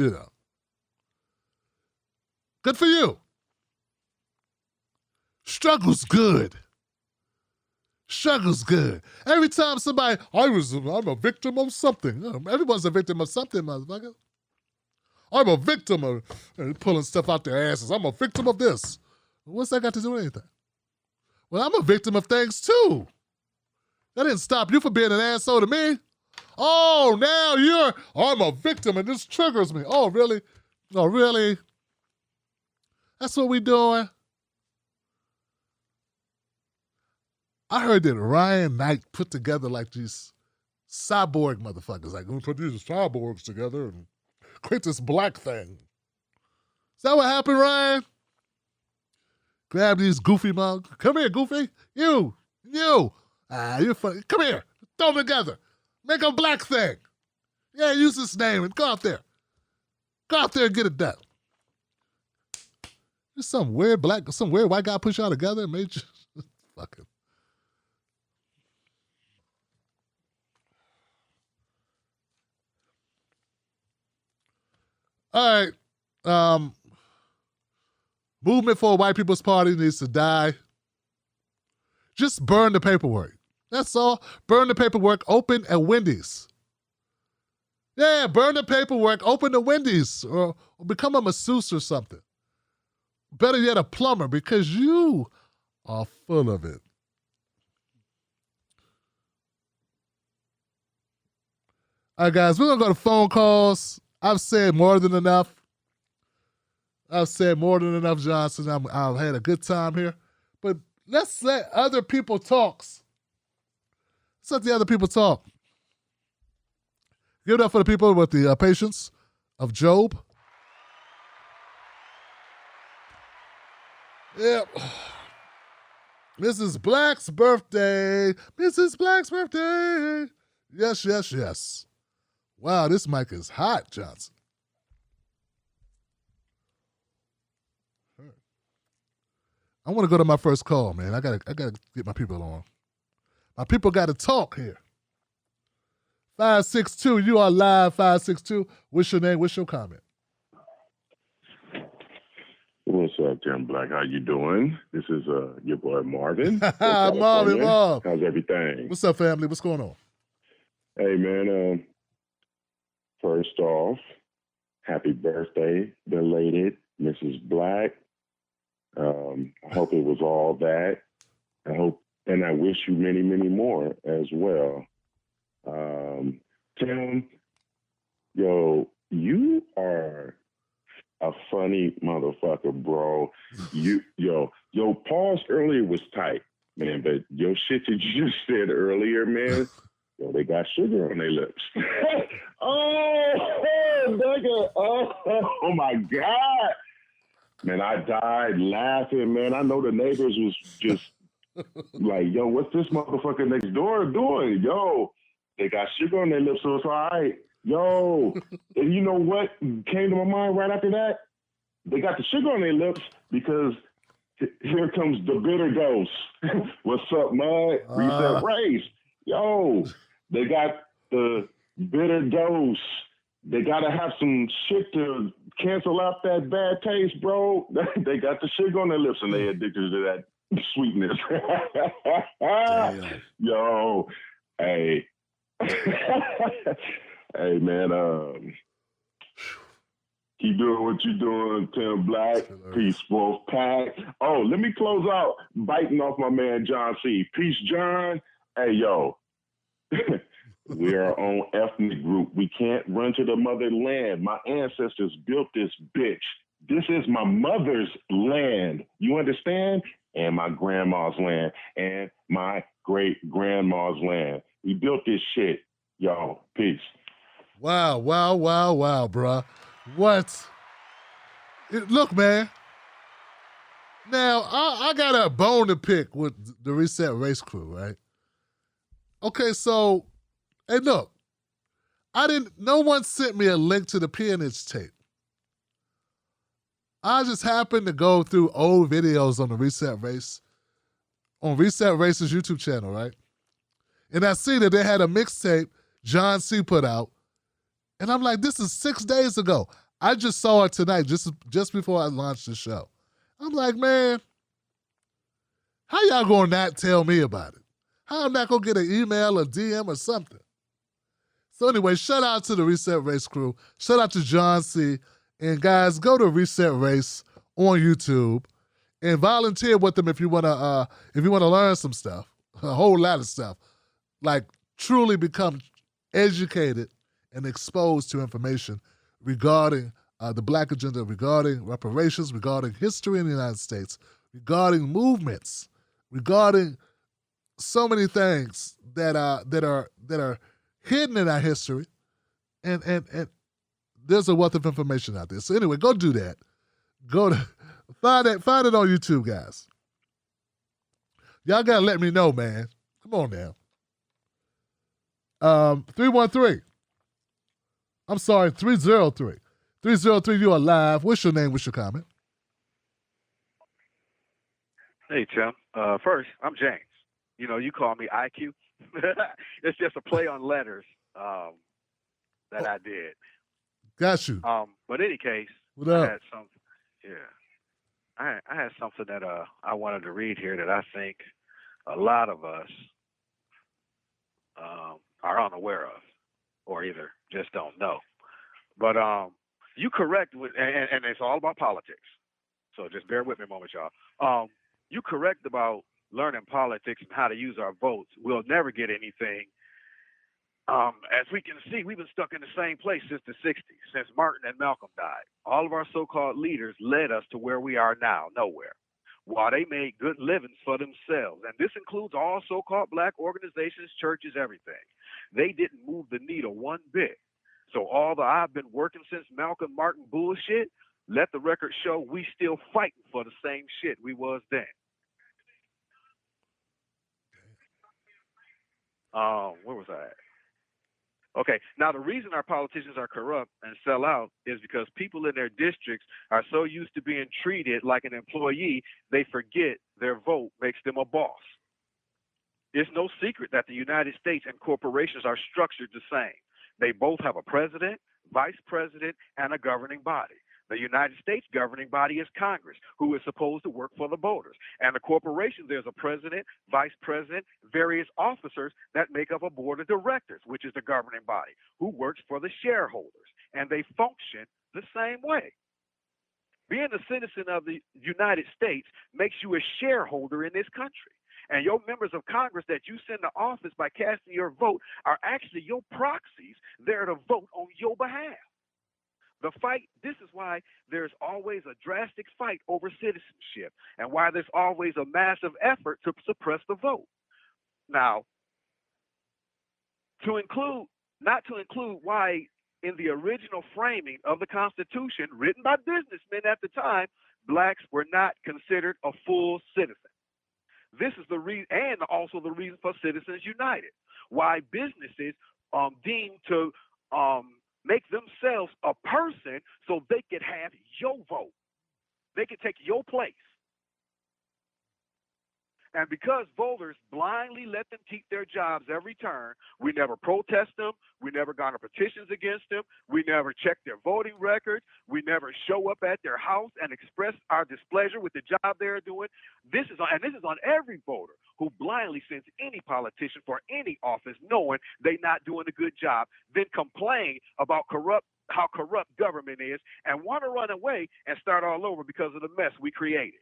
good for you. Struggle's good. Struggle's good. Every time somebody, I'm a victim of something. Everyone's a victim of something, motherfucker. I'm a victim of pulling stuff out their asses. I'm a victim of this. What's that got to do with anything? Well, I'm a victim of things too. That didn't stop you from being an asshole to me. Oh, now I'm a victim and this triggers me. Oh, really? Oh, really? That's what we doing? I heard that Ryan Knight put together like these cyborg motherfuckers. Like, we put these cyborgs together and create this black thing. Is that what happened, Ryan? Grab these goofy mugs. Come here, Goofy. You. You're funny. Come here. Throw them together. Make a black thing. Yeah, use this name and go out there. Go out there and get it done. There's some weird white guy push y'all together and made you fucking. All right. Movement for a white people's party needs to die. Just burn the paperwork. That's all. Burn the paperwork open at Wendy's. Yeah, burn the paperwork open to Wendy's or become a masseuse or something. Better yet, a plumber, because you are full of it. All right, guys, we're going to go to phone calls. I've said more than enough. Johnson. I've had a good time here. But let's let other people talk. Let's let the other people talk. Give it up for the people with the patience of Job. Yep. Mrs. Black's birthday. Yes. Wow, this mic is hot, Johnson. I want to go to my first call, man. I gotta get my people on. My people got to talk here. 562, you are live. 562. What's your name? What's your comment? What's up, Tim Black? How you doing? This is your boy Marvin. Marvin. How's everything? What's up, family? What's going on? Hey, man. First off, happy birthday, belated, Mrs. Black. I hope it was all that. I wish you many, many more as well. Tim, you are a funny motherfucker, bro. Your pause earlier was tight, man, but your shit that you just said earlier, man, they got sugar on their lips. Nigga. Oh my God. Man, I died laughing, man. I know the neighbors was just like, yo, what's this motherfucker next door doing? Yo, they got sugar on their lips, so it's all right. Yo, and you know what came to my mind right after that? They got the sugar on their lips because here comes the bitter dose. What's up, Mud? Reset race. Yo, they got the bitter dose. They got to have some shit to cancel out that bad taste, bro. They got the sugar on their lips and they addicted to that sweetness. Yo, hey. Hey, man, keep doing what you're doing, Tim Black. Peace, Wolf Pack. Oh, let me close out biting off my man, John C. Peace, John. Hey, yo. We are our own ethnic group. We can't run to the motherland. My ancestors built this bitch. This is my mother's land. You understand? And my grandma's land. And my great-grandma's land. We built this shit. Y'all, peace. Wow, bruh. What? Look, man. Now, I got a bone to pick with the Reset Race crew, right? Okay, so, hey, look. No one sent me a link to the peonage tape. I just happened to go through old videos on the Reset Race, on Reset Race's YouTube channel, right? And I see that they had a mixtape John C. put out. And I'm like, this is 6 days ago. I just saw it tonight, just before I launched the show. I'm like, man, how y'all gonna not tell me about it? How I'm not gonna get an email or DM or something? So anyway, shout out to the Reset Race crew. Shout out to John C. And guys, go to Reset Race on YouTube and volunteer with them if you wanna learn some stuff, a whole lot of stuff, like truly become educated and exposed to information regarding the Black agenda, regarding reparations, regarding history in the United States, regarding movements, regarding so many things that are hidden in our history, and there's a wealth of information out there. So anyway, go do that. Go to find it on YouTube, guys. Y'all gotta let me know, man. Come on now. 313. I'm sorry, 303. 303, you are live. What's your name? What's your comment? Hey, Tim. First, I'm James. You know, you call me IQ. It's just a play on letters that I did. Got you. But in any case, What up? I had something that I wanted to read here that I think a lot of us are unaware of, or either just don't know. But you correct, and it's all about politics. So just bear with me a moment, y'all. You correct about learning politics and how to use our votes. We'll never get anything. As we can see, we've been stuck in the same place since the 60s, since Martin and Malcolm died. All of our so-called leaders led us to where we are now, nowhere, while they made good livings for themselves. And this includes all so-called Black organizations, churches, everything. They didn't move the needle one bit. So all the I've been working since Malcolm Martin bullshit, let the record show we still fighting for the same shit we was then. Where was I at? Okay, now the reason our politicians are corrupt and sell out is because people in their districts are so used to being treated like an employee, they forget their vote makes them a boss. It's no secret that the United States and corporations are structured the same. They both have a president, vice president, and a governing body. The United States governing body is Congress, who is supposed to work for the voters. And the corporation, there's a president, vice president, various officers that make up a board of directors, which is the governing body, who works for the shareholders. And they function the same way. Being a citizen of the United States makes you a shareholder in this country. And your members of Congress that you send to office by casting your vote are actually your proxies there to vote on your behalf. The fight, this is why there's always a drastic fight over citizenship and why there's always a massive effort to suppress the vote. Now, not to include why in the original framing of the Constitution, written by businessmen at the time, blacks were not considered a full citizen. This is the reason, and also the reason for Citizens United, why businesses deem to make themselves a person so they could have your vote. They could take your place. And because voters blindly let them keep their jobs every turn, we never protest them, we never garner petitions against them, we never check their voting records, we never show up at their house and express our displeasure with the job they're doing. This is on every voter who blindly sends any politician for any office knowing they're not doing a good job, then complain about how corrupt government is and want to run away and start all over because of the mess we created.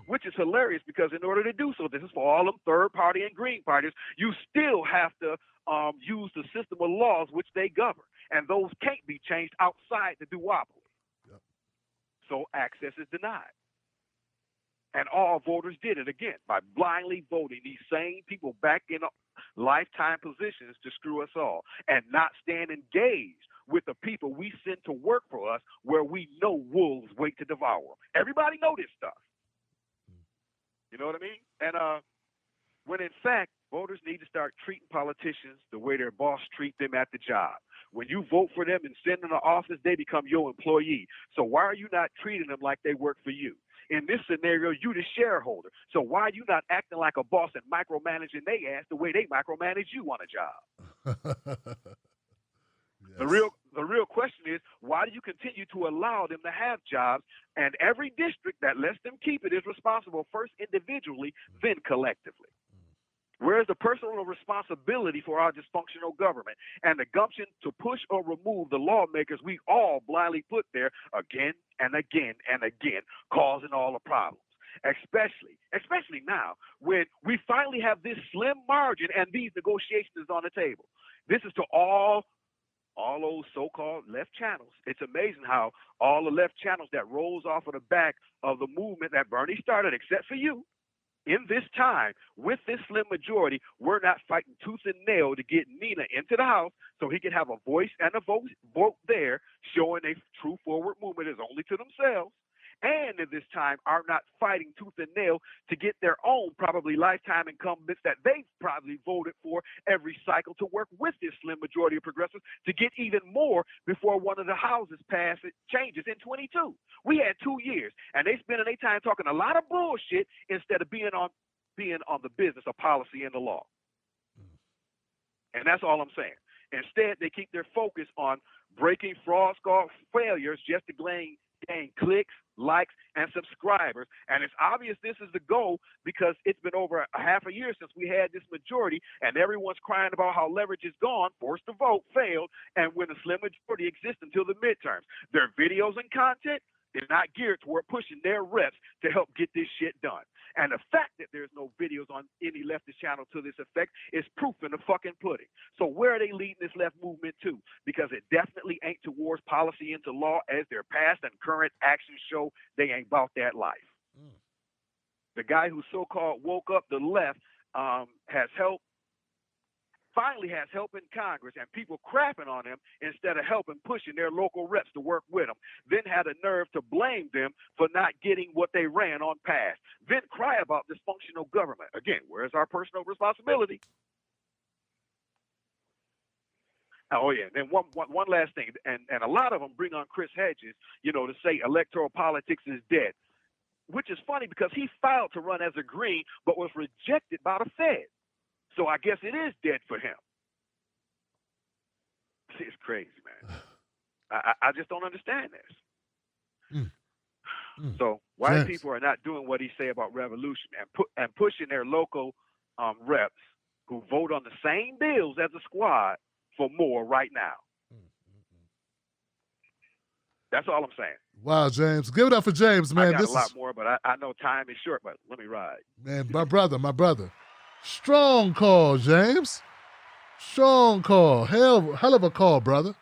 Which is hilarious because in order to do so, this is for all them third party and green parties, you still have to use the system of laws which they govern. And those can't be changed outside the duopoly. Yep. So access is denied. And all voters did it again by blindly voting these same people back in lifetime positions to screw us all and not stand engaged with the people we send to work for us where we know wolves wait to devour them. Everybody know this stuff. You know what I mean? And when in fact, voters need to start treating politicians the way their boss treat them at the job. When you vote for them and send them to office, they become your employee. So why are you not treating them like they work for you? In this scenario, you the shareholder. So why are you not acting like a boss and micromanaging they ass the way they micromanage you on a job? Yes. The real question is, why do you continue to allow them to have jobs, and every district that lets them keep it is responsible first individually, then collectively? Where is the personal responsibility for our dysfunctional government and the gumption to push or remove the lawmakers we all blindly put there again and again and again, causing all the problems? especially now when we finally have this slim margin and these negotiations on the table. This is to all those so-called left channels. It's amazing how all the left channels that rolls off of the back of the movement that Bernie started, except for you, in this time, with this slim majority, we're not fighting tooth and nail to get Nina into the House so he can have a voice and a vote there, showing a true forward movement is only to themselves. And in this time are not fighting tooth and nail to get their own probably lifetime incumbents that they've probably voted for every cycle to work with this slim majority of progressives to get even more before one of the houses changes in 22. We had 2 years, and they spending their time talking a lot of bullshit instead of being on the business of policy and the law. And that's all I'm saying. Instead, they keep their focus on breaking fraud score failures just to gain clicks, likes, and subscribers. And it's obvious this is the goal because it's been over a half a year since we had this majority, and everyone's crying about how leverage is gone, forced to vote, failed, and when a slim majority exists until the midterms. Their videos and content is not geared toward pushing their reps to help get this shit done. And the fact that there's no videos on any leftist channel to this effect is proof in the fucking pudding. So where are they leading this left movement to? Because it definitely ain't towards policy into law, as their past and current actions show they ain't about that life. The guy who so-called woke up the left finally has help in Congress and people crapping on him instead of helping pushing their local reps to work with him, then had a nerve to blame them for not getting what they ran on past, then cry about dysfunctional government. Again, where's our personal responsibility? Oh, yeah. Then one last thing, and a lot of them bring on Chris Hedges, to say electoral politics is dead, which is funny because he filed to run as a Green but was rejected by the Fed. So I guess it is dead for him. See, it's crazy, man. I just don't understand this. So why people are not doing what he say about revolution and pushing their local reps who vote on the same bills as a squad for more right now. That's all I'm saying. Wow, James. Give it up for James, man. I got a lot more, but I know time is short, but let me ride. Man, my brother. Strong call, James. Strong call. Hell of a call, brother.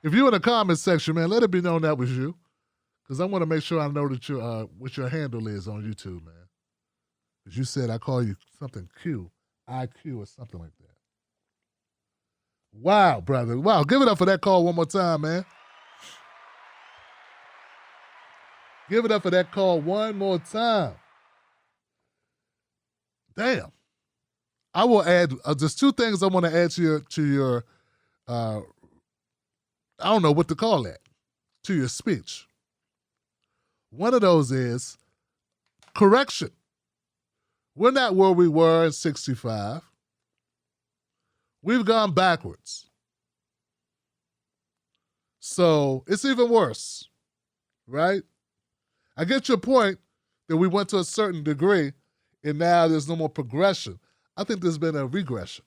If you're in the comment section, man, let it be known that was you. Because I want to make sure I know that you what your handle is on YouTube, man. Because you said I call you something Q, IQ or something like that. Wow, brother. Wow. Give it up for that call one more time, man. Give it up for that call one more time. Damn. I will add just two things I want to add to your I don't know what to call that, to your speech. One of those is correction. We're not where we were in 65. We've gone backwards. So it's even worse, right? I get your point that we went to a certain degree and now there's no more progression. I think there's been a regression.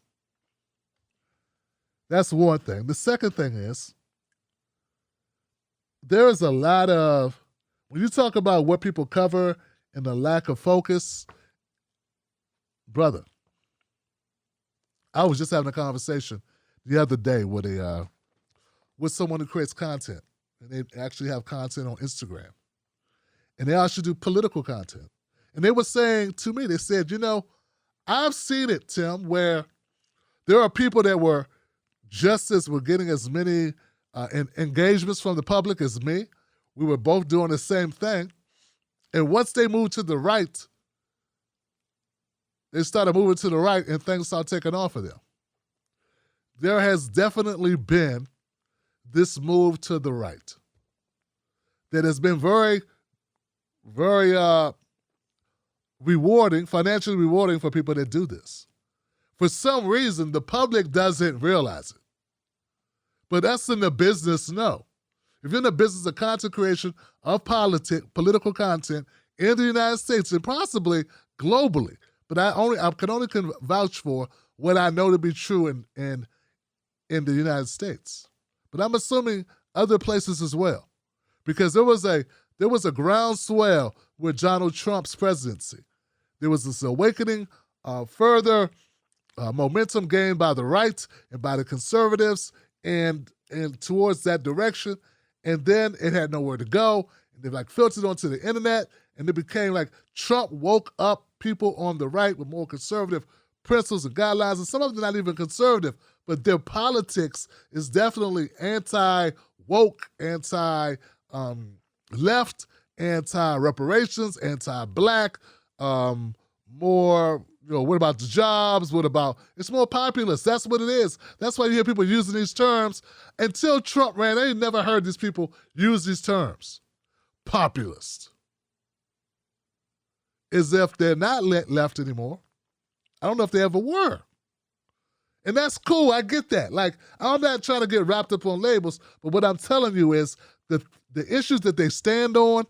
That's one thing. The second thing is, there is a lot of, when you talk about what people cover and the lack of focus, brother, I was just having a conversation the other day with someone who creates content, and they actually have content on Instagram. And they also do political content. And they were saying to me, they said, I've seen it, Tim, where there are people that were getting as many engagements from the public as me. We were both doing the same thing. And once they moved to the right, they started moving to the right and things started taking off for them. There has definitely been this move to the right that has been very, very rewarding, financially rewarding for people that do this. For some reason, the public doesn't realize it. But us in the business know. If you're in the business of content creation, of political content in the United States and possibly globally, but I can only vouch for what I know to be true in the United States. But I'm assuming other places as well. Because there there was a groundswell with Donald Trump's presidency. There was this awakening, further momentum gained by the right and by the conservatives and towards that direction. And then it had nowhere to go. And they like filtered onto the internet, and it became like Trump woke up people on the right with more conservative principles and guidelines. And some of them not even conservative, but their politics is definitely anti-woke, anti-left, anti-reparations, anti-black, more, what about the jobs? What about, it's more populist. That's what it is. That's why you hear people using these terms. Until Trump ran, I ain't never heard these people use these terms. Populist. As if they're not left anymore. I don't know if they ever were. And that's cool. I get that. Like, I'm not trying to get wrapped up on labels, but what I'm telling you is that the issues that they stand on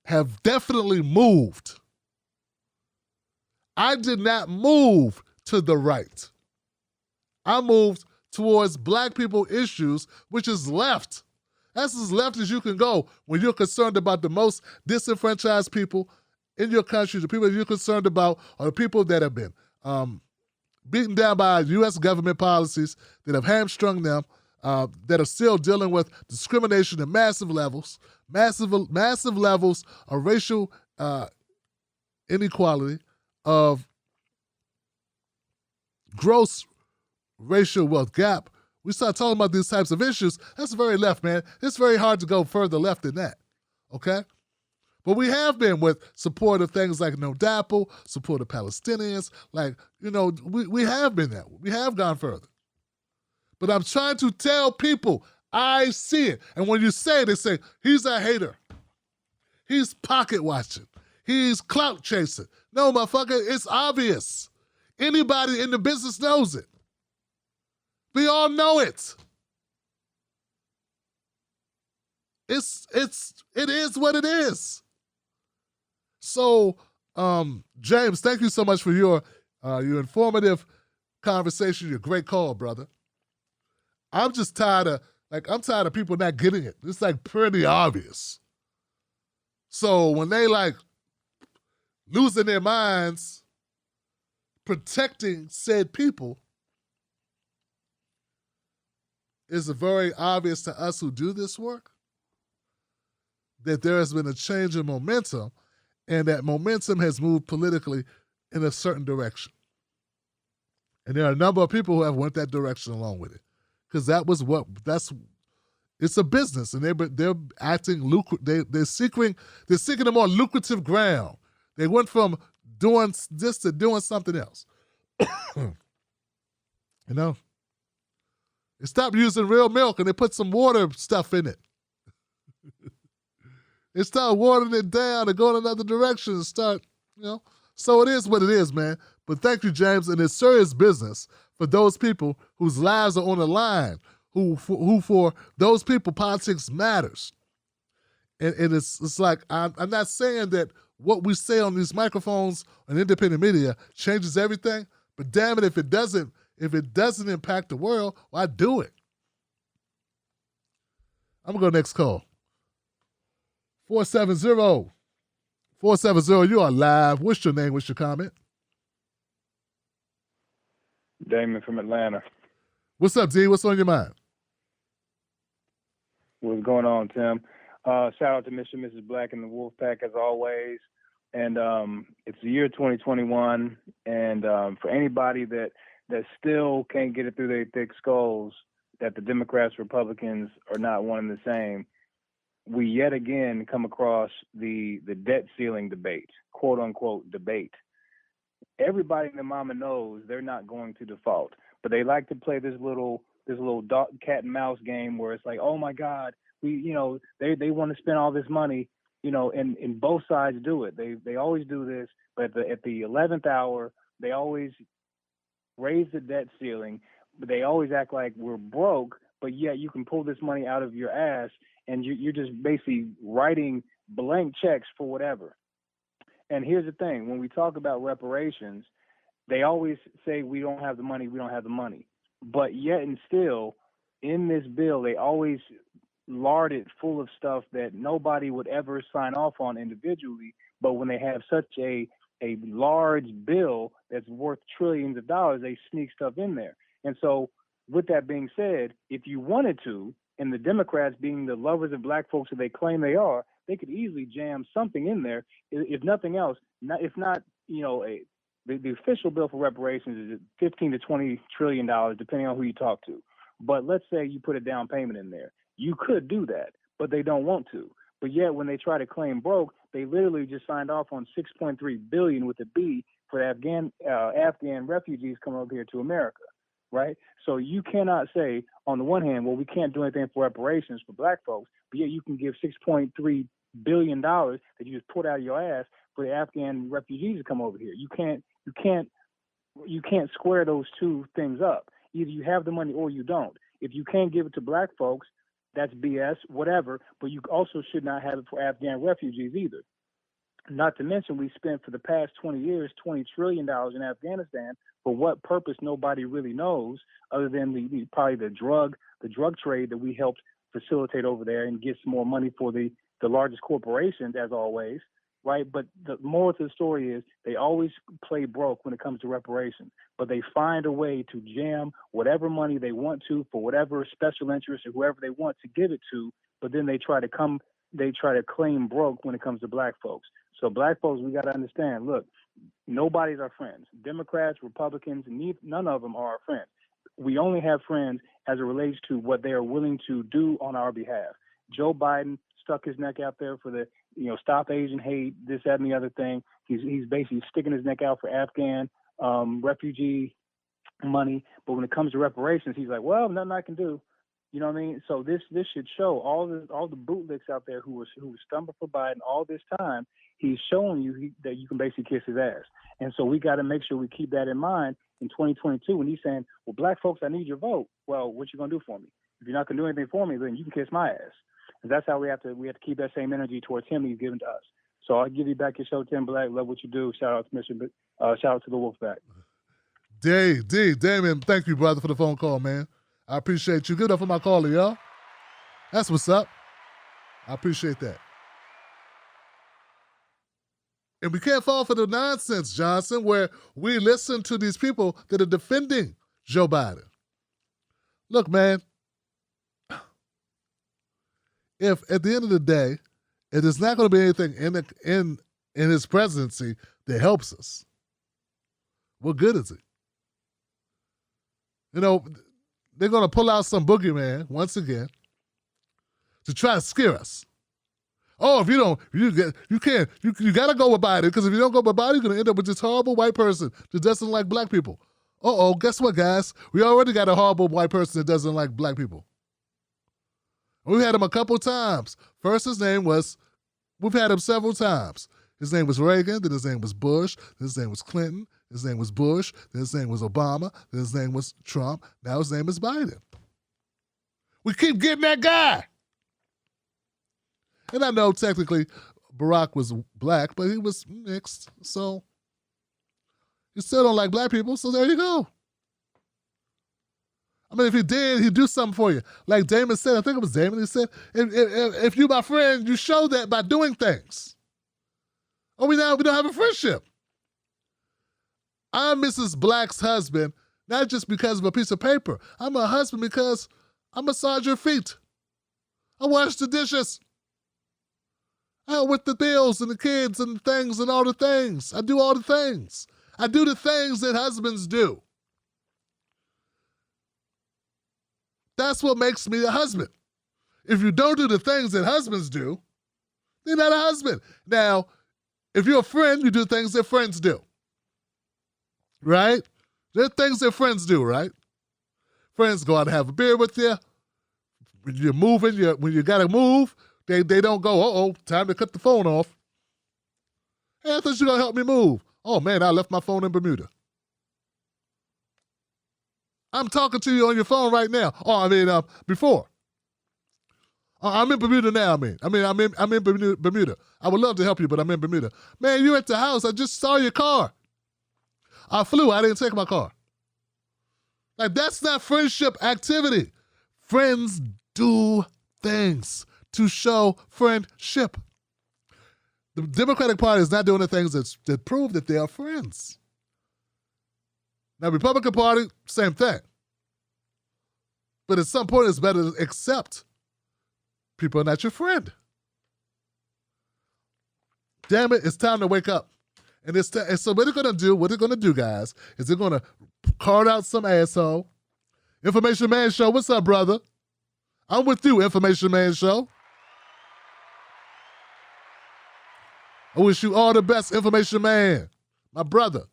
have definitely moved. I did not move to the right. I moved towards black people issues, which is left. That's as left as you can go when you're concerned about the most disenfranchised people in your country. The people that you're concerned about are the people that have been beaten down by U.S. government policies, that have hamstrung them, that are still dealing with discrimination at massive levels of racial inequality, of gross racial wealth gap. We start talking about these types of issues, that's very left, man. It's very hard to go further left than that, okay? But we have been with support of things like No DAPL, support of Palestinians, like, we have been that. We have gone further. But I'm trying to tell people, I see it. And when you say it, they say, he's a hater. He's pocket watching. He's clout chasing. No, motherfucker, it's obvious. Anybody in the business knows it. We all know it. It is what it is. So, James, thank you so much for your informative conversation. Your great call, brother. I'm just tired of people not getting it. It's like pretty obvious. So when they like losing their minds, protecting said people, is very obvious to us who do this work that there has been a change in momentum, and that momentum has moved politically in a certain direction. And there are a number of people who have went that direction along with it. Because it's a business, and they're acting they're seeking a more lucrative ground. They went from doing this to doing something else. They stopped using real milk and they put some water stuff in it. They start watering it down and go in another direction and start, So it is what it is, man. But thank you, James. And it's serious business for those people whose lives are on the line, who for those people, politics matters. And it's like, I'm not saying that what we say on these microphones on independent media changes everything, but damn it, if it doesn't impact the world, why do it? I'm going to go next call. 470. 470, you are live. What's your name? What's your comment? Damon from Atlanta. What's up, D? What's on your mind? What's going on, Tim? Shout out to Mr. and Mrs. Black and the Wolfpack as always. And it's the year 2021. And for anybody that still can't get it through their thick skulls that the Democrats, Republicans are not one and the same, we yet again come across the debt ceiling debate, quote unquote debate. Everybody in the mama knows they're not going to default, but they like to play this little cat and mouse game where it's like, oh my God, they want to spend all this money, and both sides do it. They always do this, but at the 11th hour, they always raise the debt ceiling, but they always act like we're broke, but yet you can pull this money out of your ass and you're just basically writing blank checks for whatever. And here's the thing, when we talk about reparations, they always say we don't have the money. But yet and still, in this bill, they always larded full of stuff that nobody would ever sign off on individually. But when they have such a large bill that's worth trillions of dollars, they sneak stuff in there. And so with that being said, if you wanted to, and the Democrats being the lovers of black folks that they claim they are, they could easily jam something in there, if nothing else. If not, the official bill for reparations is 15 to 20 trillion dollars, depending on who you talk to. But let's say you put a down payment in there. You could do that, but they don't want to. But yet, when they try to claim broke, they literally just signed off on 6.3 billion with a B for Afghan refugees coming over here to America, right? So you cannot say, on the one hand, well, we can't do anything for reparations for black folks, but yet you can give $6.3 billion that you just put out of your ass for the Afghan refugees to come over here. You can't square those two things up. Either you have the money or you don't. If you can't give it to black folks, that's BS, whatever, but you also should not have it for Afghan refugees either. Not to mention, we spent for the past 20 years, $20 trillion in Afghanistan. For what purpose, nobody really knows, other than probably the drug trade that we helped facilitate over there and get some more money for the largest corporations, as always, right? But the moral to the story is they always play broke when it comes to reparations, but they find a way to jam whatever money they want to for whatever special interest or whoever they want to give it to, but then they try to claim broke when it comes to black folks. So black folks, we got to understand, look, nobody's our friends. Democrats, Republicans, none of them are our friends. We only have friends as it relates to what they are willing to do on our behalf. Joe Biden stuck his neck out there for the, stop Asian hate, this, that, and the other thing. He's basically sticking his neck out for Afghan refugee money. But when it comes to reparations, he's like, well, nothing I can do. You know what I mean? So this should show all the bootlicks out there who was stumbling for Biden all this time. He's showing you that you can basically kiss his ass. And so we got to make sure we keep that in mind in 2022 when he's saying, well, black folks, I need your vote. Well, what you going to do for me? If you're not going to do anything for me, then you can kiss my ass. And that's how we have to keep that same energy towards him he's given to us. So I'll give you back your show, Tim Black. Love what you do. Shout out to the Wolfpack. Damon, thank you, brother, for the phone call, man. I appreciate you. Give it up for my caller, y'all. That's what's up. I appreciate that. And we can't fall for the nonsense, Johnson, where we listen to these people that are defending Joe Biden. Look, man, if at the end of the day, it is not going to be anything in his presidency that helps us, what good is it? They're going to pull out some boogeyman once again to try to scare us. Oh, if you got to go with Biden, because if you don't go with Biden, you're going to end up with this horrible white person that doesn't like black people. Guess what, guys? We already got a horrible white person that doesn't like black people. We've had him a couple times. First, we've had him several times. His name was Reagan, then his name was Bush, then his name was Clinton, his name was Bush, then his name was Obama, then his name was Trump, now his name is Biden. We keep getting that guy. And I know technically Barack was black, but he was mixed, so he still don't like black people, so there you go. I mean, if he did, he'd do something for you. Like Damon said, I think it was Damon, he said, if you're my friend, you show that by doing things. We don't have a friendship. I'm Mrs. Black's husband, not just because of a piece of paper. I'm a husband because I massage your feet. I wash the dishes. I help with the bills and the kids and the things and all the things. I do all the things. I do the things that husbands do. That's what makes me a husband. If you don't do the things that husbands do, you're not a husband. Now, if you're a friend, you do things that friends do. Right? There are things that friends do, right? Friends go out and have a beer with you. When you're moving, when you got to move, they don't go, time to cut the phone off. Hey, I thought you were going to help me move. Oh, man, I left my phone in Bermuda. I'm talking to you on your phone right now. Before. I'm in Bermuda now, I'm in Bermuda. I would love to help you, but I'm in Bermuda. Man, you at the house. I just saw your car. I flew. I didn't take my car. Like, that's not friendship activity. Friends do things to show friendship. The Democratic Party is not doing the things that prove that they are friends. Now, Republican Party, same thing. But at some point, it's better to accept people are not your friend. Damn it, it's time to wake up. And so what they're going to do, guys, is they're going to card out some asshole. Information Man Show, what's up, brother? I'm with you, Information Man Show. I wish you all the best, Information Man, my brother.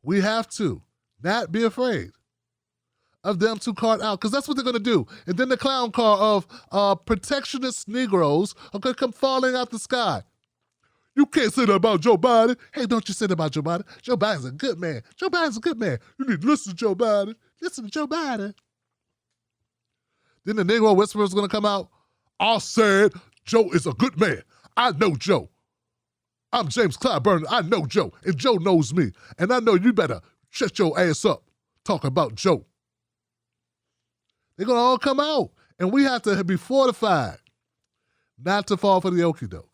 We have to not be afraid of them to card out, because that's what they're going to do. And then the clown car of protectionist Negroes are going to come falling out the sky. You can't say that about Joe Biden. Hey, don't you say that about Joe Biden. Joe Biden's a good man. Joe Biden's a good man. You need to listen to Joe Biden. Listen to Joe Biden. Then the Negro whisperer is going to come out. I said Joe is a good man. I know Joe. I'm James Clyburn. I know Joe, and Joe knows me. And I know you better shut your ass up talking about Joe. They're going to all come out, and we have to be fortified not to fall for the okie doke.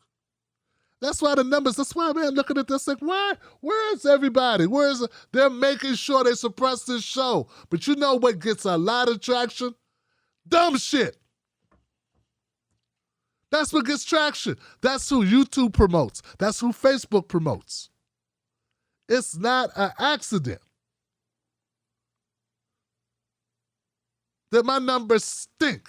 That's why the numbers, that's why, man, looking at this, like, why? Where is everybody? They're making sure they suppress this show. But you know what gets a lot of traction? Dumb shit. That's what gets traction. That's who YouTube promotes. That's who Facebook promotes. It's not an accident that my numbers stink.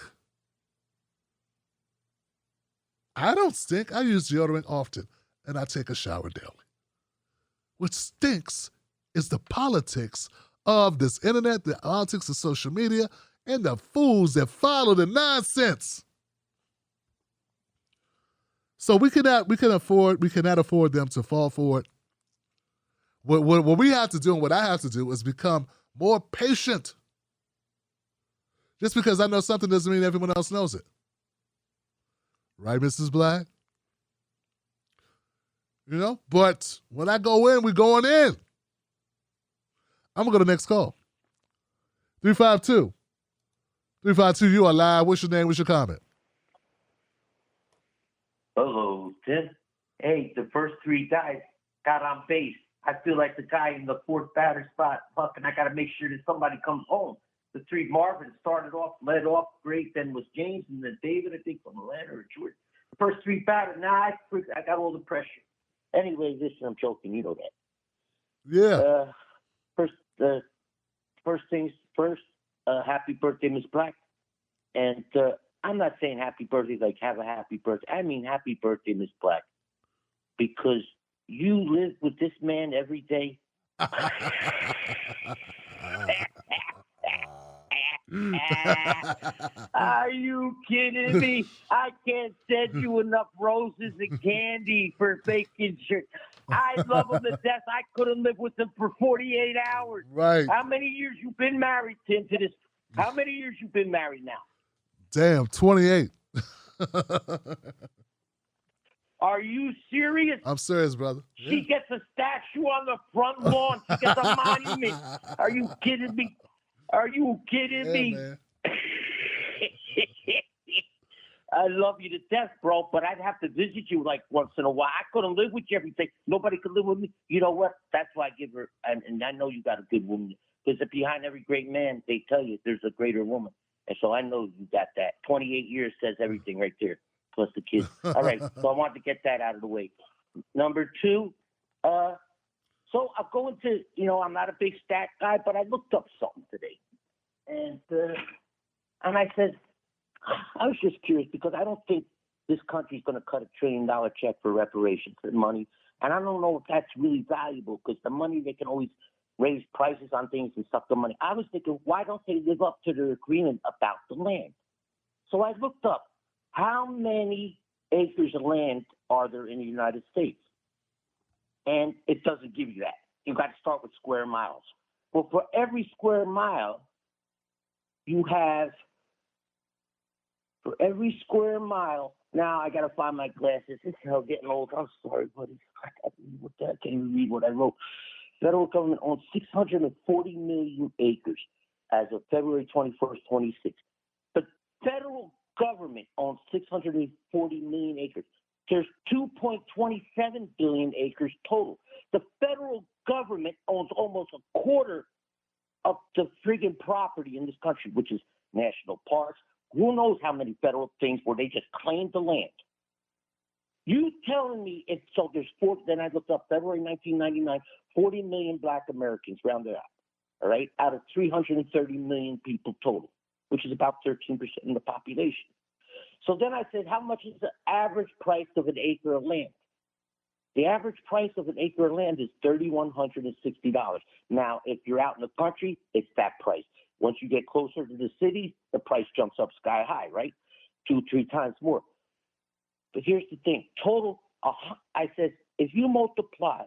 I don't stink. I use deodorant often, and I take a shower daily. What stinks is the politics of this internet, the politics of social media, and the fools that follow the nonsense. So we cannot afford them to fall for it. What we have to do and what I have to do is become more patient. Just because I know something doesn't mean everyone else knows it. Right, Mrs. Black? You know, but when I go in, we're going in. I'm going to go to the next call. 352. 352, you are live. What's your name? What's your comment? Hello, Tim. Hey, the first three guys got on base. I feel like the guy in the fourth batter spot. Fucking, I got to make sure that somebody comes home. The three Marvin led off great, then was James, and then David, I think, from Atlanta or Georgia. The first three batters, I got all the pressure. Anyway, listen, I'm joking, you know that. Yeah. First things first, happy birthday, Miss Black. And I'm not saying happy birthday like have a happy birthday. I mean happy birthday, Miss Black. Because you live with this man every day. Are you kidding me? I can't send you enough roses and candy for baking shit. I love him to death. I couldn't live with him for 48 hours. Right. How many years you been married, Tim, to this? How many years you been married now? Damn, 28. Are you serious? I'm serious, brother. She gets a statue on the front lawn. She gets a monument. Are you kidding me? Are you kidding me? Man. I love you to death, bro, but I'd have to visit you like once in a while. I couldn't live with you every day. Nobody could live with me. You know what? That's why I give her, and I know you got a good woman, because behind every great man, they tell you there's a greater woman. And so I know you got that. 28 years says everything right there, plus the kids. All right, so I wanted to get that out of the way. Number two, so I'll go into, I'm not a big stat guy, but I looked up something today. And I said, I was just curious because I don't think this country's going to cut $1 trillion check for reparations and money. And I don't know if that's really valuable because the money, they can always raise prices on things and suck the money. I was thinking, why don't they live up to their agreement about the land? So I looked up how many acres of land are there in the United States? And it doesn't give you that. You've got to start with square miles. Well, for every square mile, you have, for every square mile, now I got to find my glasses. This hell getting old. I'm sorry, buddy. I can't even read what I wrote. Federal government owns 640 million acres as of February 21st, 26. federal government owns 640 million acres. There's 2.27 billion acres total. The federal government owns almost a quarter of the friggin' property in this country, which is national parks. Who knows how many federal things where they just claim the land. You telling me if so there's then I looked up February 1999, 40 million black Americans rounded out, all right, out of 330 million people total, which is about 13% of the population. So then I said, how much is the average price of an acre of land? The average price of an acre of land is $3,160. Now, if you're out in the country, it's that price. Once you get closer to the city, the price jumps up sky high, right? 2-3 times more. But here's the thing. Total, I said, if you multiply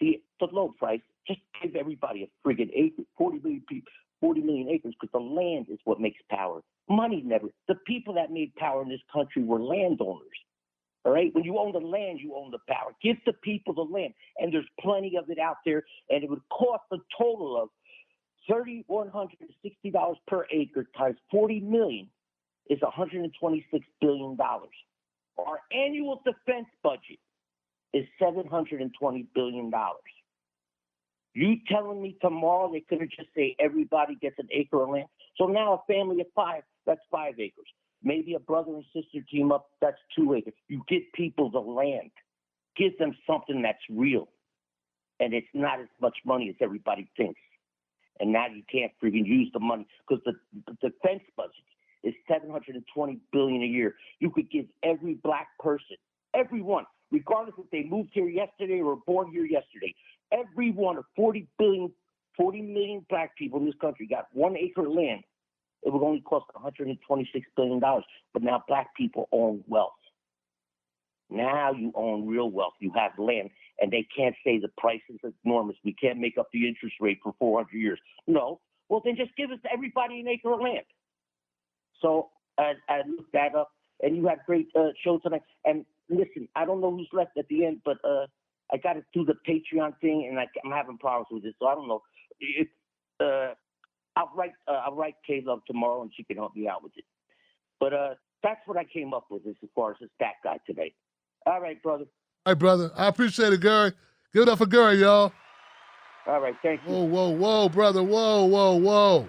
the low price, just give everybody a friggin' acre, 40 million people, 40 million acres, because the land is what makes power. Money never. The people that made power in this country were landowners. All right? When you own the land, you own the power. Give the people the land. And there's plenty of it out there. And it would cost a total of $3,160 per acre times 40 million is $126 billion. Our annual defense budget is $720 billion. You telling me tomorrow they couldn't just say everybody gets an acre of land? So now a family of 5, that's 5 acres. Maybe a brother and sister team up, that's 2 acres. You give people the land. Give them something that's real. And it's not as much money as everybody thinks. And now you can't freaking use the money because the defense budget is $720 billion a year. You could give every black person, everyone, regardless if they moved here yesterday or were born here yesterday, every one of 40 million black people in this country got 1 acre of land. It would only cost $126 billion. But now black people own wealth. Now you own real wealth. You have land, and they can't say the price is enormous. We can't make up the interest rate for 400 years. No. Well, then just give us everybody an acre of land. So I looked that up, and you had a great show tonight. And listen, I don't know who's left at the end, but I got to do the Patreon thing, and I'm having problems with it. So I don't know. I'll write K-Love tomorrow, and she can help me out with it. But that's what I came up with as far as this stat guy today. All right, brother. All right, brother. I appreciate it, Gary. Give it up for Gary, y'all. All right, thank you. Whoa, brother. Whoa.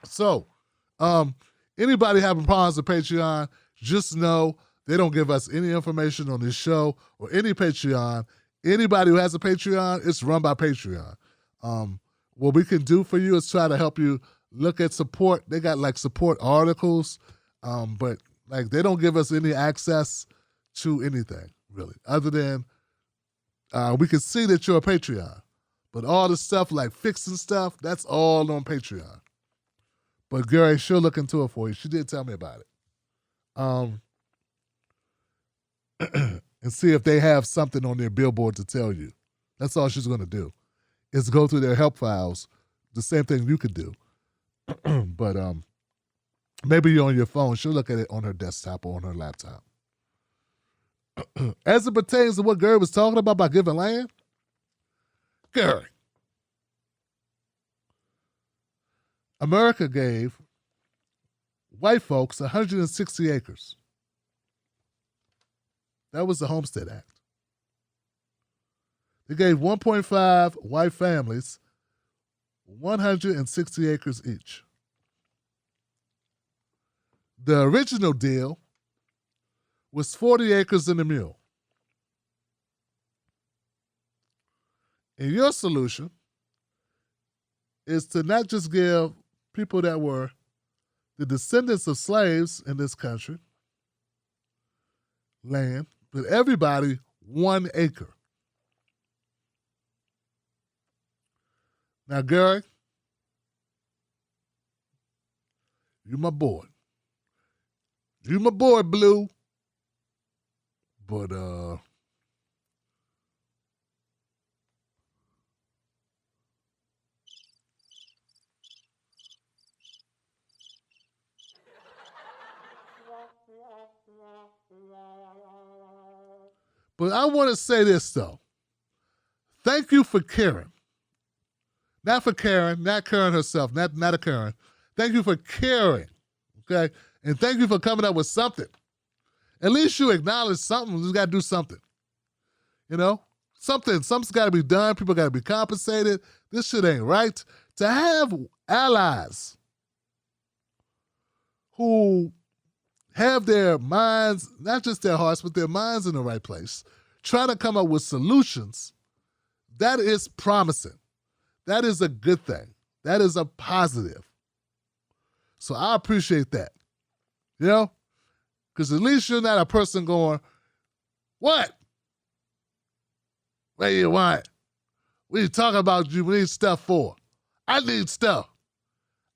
So, anybody having problems with Patreon, just know they don't give us any information on this show or any Patreon. Anybody who has a Patreon, it's run by Patreon. What we can do for you is try to help you look at support. They got like support articles, but like they don't give us any access to anything really, other than we can see that you're a Patreon. But all the stuff like fixing stuff, that's all on Patreon. But Gary, she'll look into it for you. She did tell me about it. And see if they have something on their billboard to tell you. That's all she's going to do, is go through their help files, the same thing you could do. But maybe you're on your phone. She'll look at it on her desktop or on her laptop. As it pertains to what Gary was talking about by giving land, Gary, America gave white folks 160 acres. That was the Homestead Act. They gave 1.5 white families 160 acres each. The original deal was 40 acres and a mule. And your solution is to not just give people that were the descendants of slaves in this country land, but everybody 1 acre. Now, Gary, you my boy. You my boy, Blue. But, I want to say this, though. Thank you for caring. Not for Karen, not Karen herself, not a Karen. Thank you for caring, okay? And thank you for coming up with something. At least you acknowledge something. You got to do something. You know? Something's got to be done. People got to be compensated. This shit ain't right. To have allies who have their minds, not just their hearts, but their minds in the right place, trying to come up with solutions, that is promising. That is a good thing. That is a positive. So I appreciate that. You know? Because at least you're not a person going, what? What do you want? What are you talking about you need stuff for? I need stuff.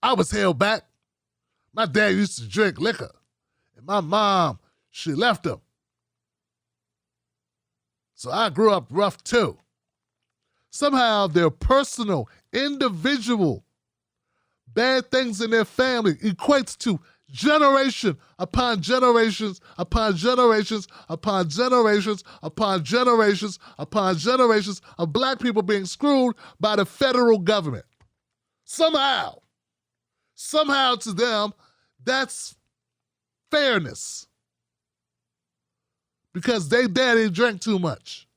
I was held back. My dad used to drink liquor. And my mom, she left him. So I grew up rough too. Somehow their personal, individual, bad things in their family equates to generation upon generations upon generations upon generations upon generations upon generations of black people being screwed by the federal government. Somehow to them, that's fairness. Because they daddy drank too much.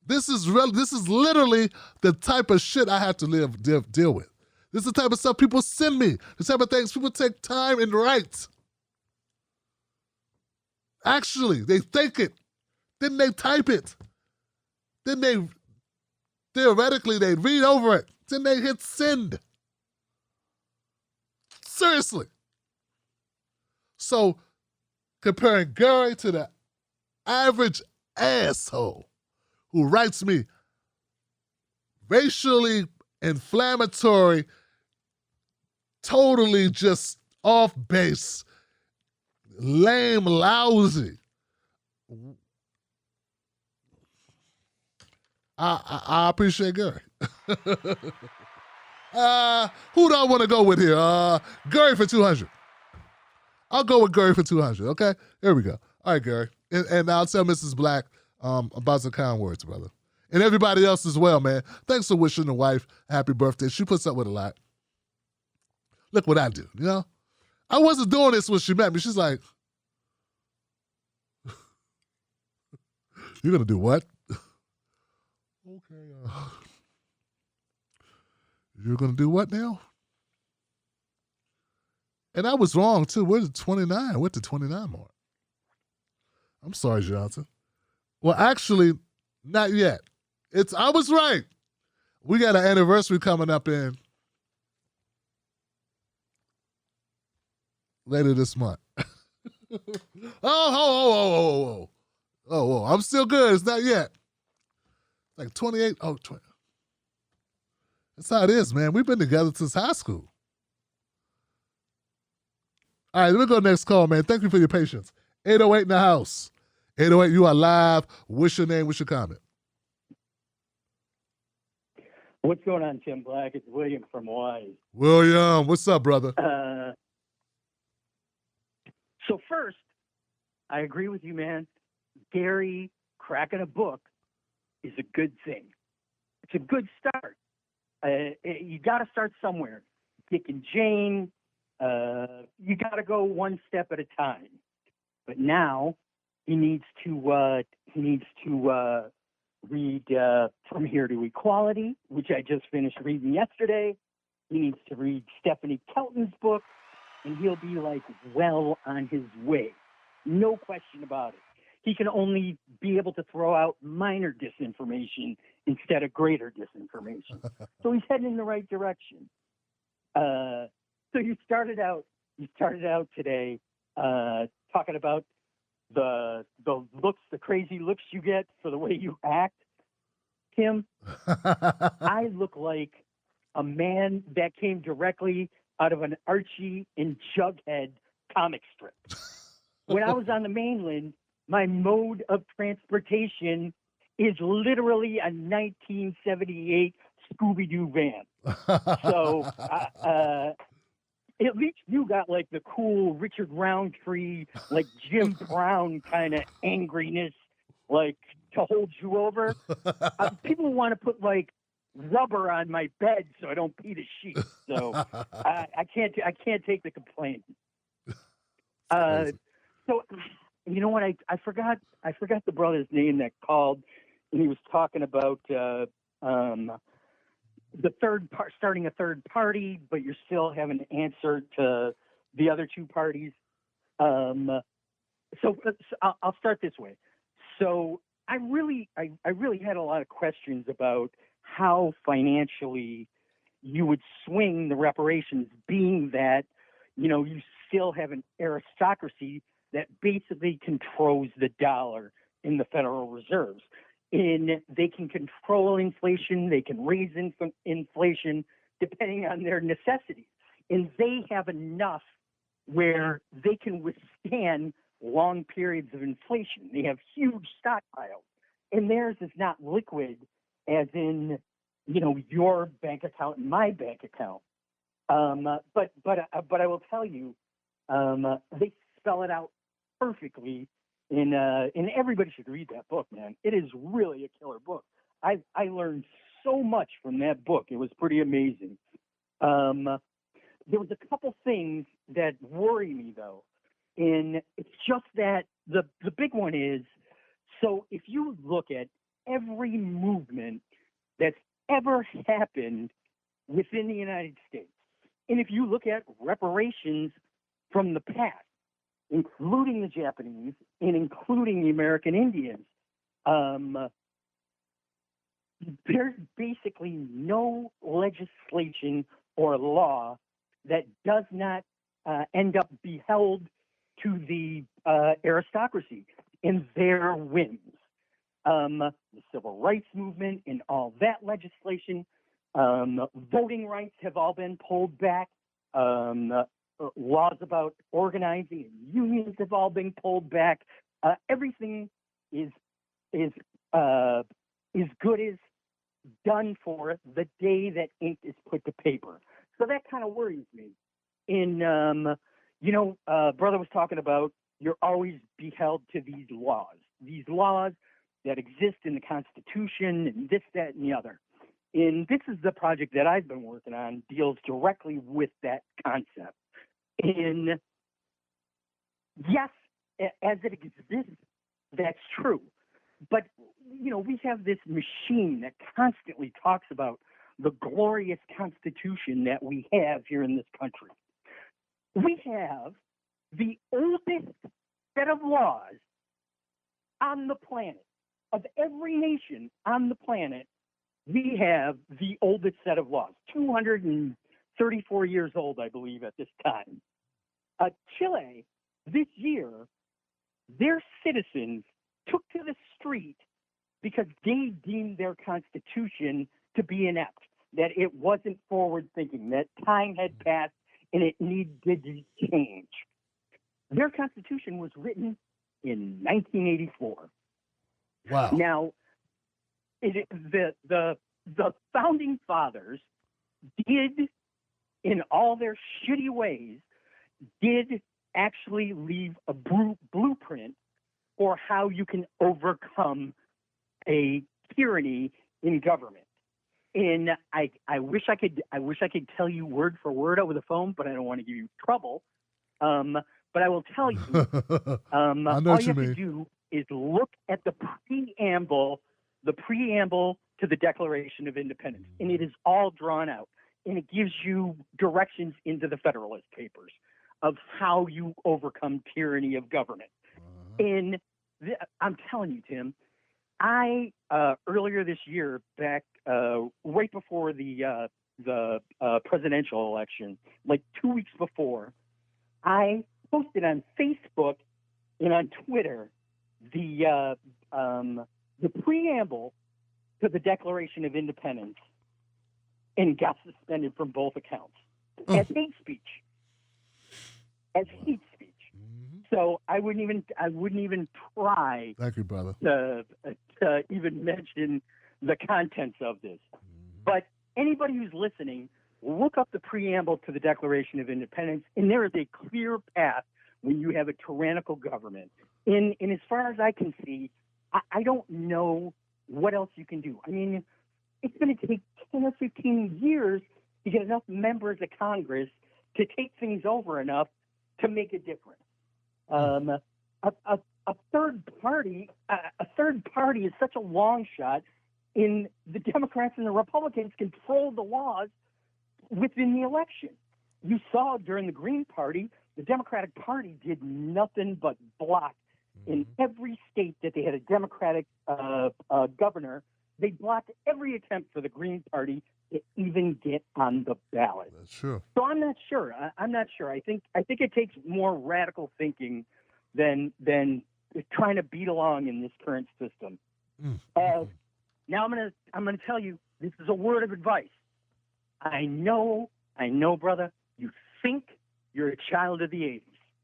This is literally the type of shit I have to deal with. This is the type of stuff people send me. The type of things people take time and write. Actually, they think it. Then they type it. Then they, theoretically, they read over it. Then they hit send. Seriously. So, comparing Gary to the average asshole who writes me racially inflammatory, totally just off base, lame, lousy. I appreciate Gary. Who do I want to go with here? Gary for 200. I'll go with Gary for 200, okay? Here we go. All right, Gary. And I'll tell Mrs. Black about some kind words, brother. And everybody else as well, man. Thanks for wishing the wife a happy birthday. She puts up with a lot. Look what I do, you know? I wasn't doing this when she met me. She's like, you're going to do what? Okay. You're going to do what now? And I was wrong, too. Where's the 29? Where's the 29 mark? I'm sorry, Johnson. Well, actually, not yet. I was right. We got an anniversary coming up in later this month. Oh, I'm still good. It's not yet. Like 28. Oh, 20. That's how it is, man. We've been together since high school. All right, let me go next call, man. Thank you for your patience. 808 in the house. 808, you are live. What's your name? What's your comment? What's going on, Tim Black? It's William from Hawaii. William, what's up, brother? So first, I agree with you, man. Gary cracking a book is a good thing. It's a good start. You got to start somewhere. Dick and Jane, you got to go one step at a time. But now he needs to read From Here to Equality, which I just finished reading yesterday. He needs to read Stephanie Kelton's book, and he'll be like well on his way. No question about it. He can only be able to throw out minor disinformation instead of greater disinformation. So he's heading in the right direction. So you started out today talking about the looks, the crazy looks you get for the way you act. Tim, I look like a man that came directly out of an Archie and Jughead comic strip. When I was on the mainland, my mode of transportation is literally a 1978 Scooby-Doo van. So at least you got like the cool Richard Roundtree, like Jim Brown kind of angriness, like to hold you over. People want to put like rubber on my bed so I don't pee the sheets. So I can't take the complaint. So you know what? I forgot the brother's name that called, and he was talking about the third part, starting a third party, but you're still having to answer to the other two parties. So I'll start this way. So I really had a lot of questions about how financially you would swing the reparations, being that, you know, you still have an aristocracy that basically controls the dollar in the Federal Reserves. And they can control inflation, they can raise inflation depending on their necessities. And they have enough where they can withstand long periods of inflation. They have huge stockpiles. And theirs is not liquid as in, you know, your bank account and my bank account. But I will tell you, they spell it out perfectly, and everybody should read that book, man. It is really a killer book. I learned so much from that book. It was pretty amazing. There was a couple things that worry me, though, and it's just that the big one is, so if you look at every movement that's ever happened within the United States, and if you look at reparations from the past, including the Japanese and including the American Indians, there's basically no legislation or law that does not end up beheld to the aristocracy and their whims. The civil rights movement and all that legislation, voting rights have all been pulled back. Laws about organizing and unions have all been pulled back. Everything is good as done for the day that ink is put to paper. So that kind of worries me. And brother was talking about you're always beheld to these laws that exist in the Constitution and this, that, and the other. And this is the project that I've been working on, deals directly with that concept. And yes, as it exists, that's true. But, you know, we have this machine that constantly talks about the glorious Constitution that we have here in this country. We have the oldest set of laws on the planet. Of every nation on the planet, we have the oldest set of laws, 234 years old, I believe, at this time. Chile, this year, their citizens took to the street because they deemed their constitution to be inept, that it wasn't forward-thinking, that time had passed and it needed to change. Their constitution was written in 1984. Wow. Now, the founding fathers did, in all their shitty ways, did actually leave a blueprint for how you can overcome a tyranny in government. And I wish I could tell you word for word over the phone, but I don't want to give you trouble. But I will tell you, I know all what you have to do is look at the preamble to the Declaration of Independence, and it is all drawn out, and it gives you directions into the Federalist Papers of how you overcome tyranny of government. And I'm telling you, Tim, I earlier this year, back right before the presidential election, like 2 weeks before, I posted on Facebook and on Twitter the preamble to the Declaration of Independence, and got suspended from both accounts as hate speech. So I wouldn't even try. Thank you, brother. To even mention the contents of this. But anybody who's listening, look up the preamble to the Declaration of Independence, and there is a clear path when you have a tyrannical government. And as far as I can see, I don't know what else you can do. I mean, it's going to take 10 or 15 years to get enough members of Congress to take things over enough to make a difference. A third party is such a long shot. In the Democrats and the Republicans control the laws within the election. You saw during the Green Party, the Democratic Party did nothing but block in every state that they had a Democratic governor. They blocked every attempt for the Green Party to even get on the ballot. That's true. So I'm not sure. I'm not sure. I think it takes more radical thinking than trying to beat along in this current system. Now I'm gonna tell you, this is a word of advice. I know, brother, you think you're a child of the 80s.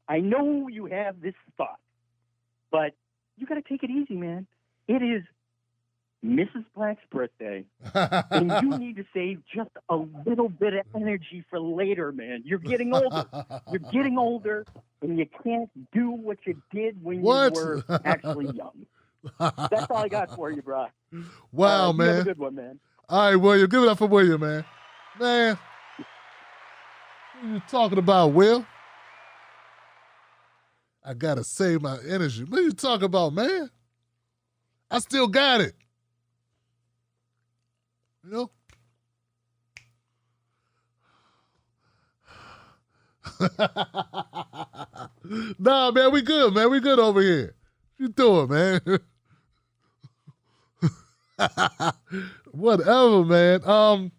I know you have this thought, but you got to take it easy, man. It is Mrs. Black's birthday, and you need to save just a little bit of energy for later, man. You're getting older. You're getting older, and you can't do what you did when you were actually young. That's all I got for you, bro. Wow, man. You have a good one, man. All right, William. Give it up for William, man. Man, what are you talking about, Will? I got to save my energy. What are you talking about, man? I still got it. You know? Nah, man, we good, man. We good over here. What you doing, man? Whatever, man.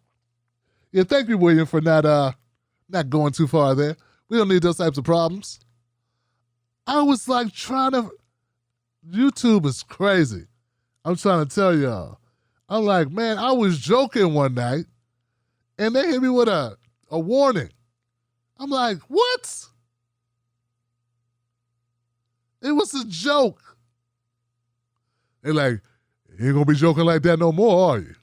Yeah, thank you, William, for not going too far there. We don't need those types of problems. I was like YouTube is crazy. I'm trying to tell y'all. I'm like, man, I was joking one night, and they hit me with a warning. I'm like, what? It was a joke. They're like, you ain't gonna be joking like that no more, are you?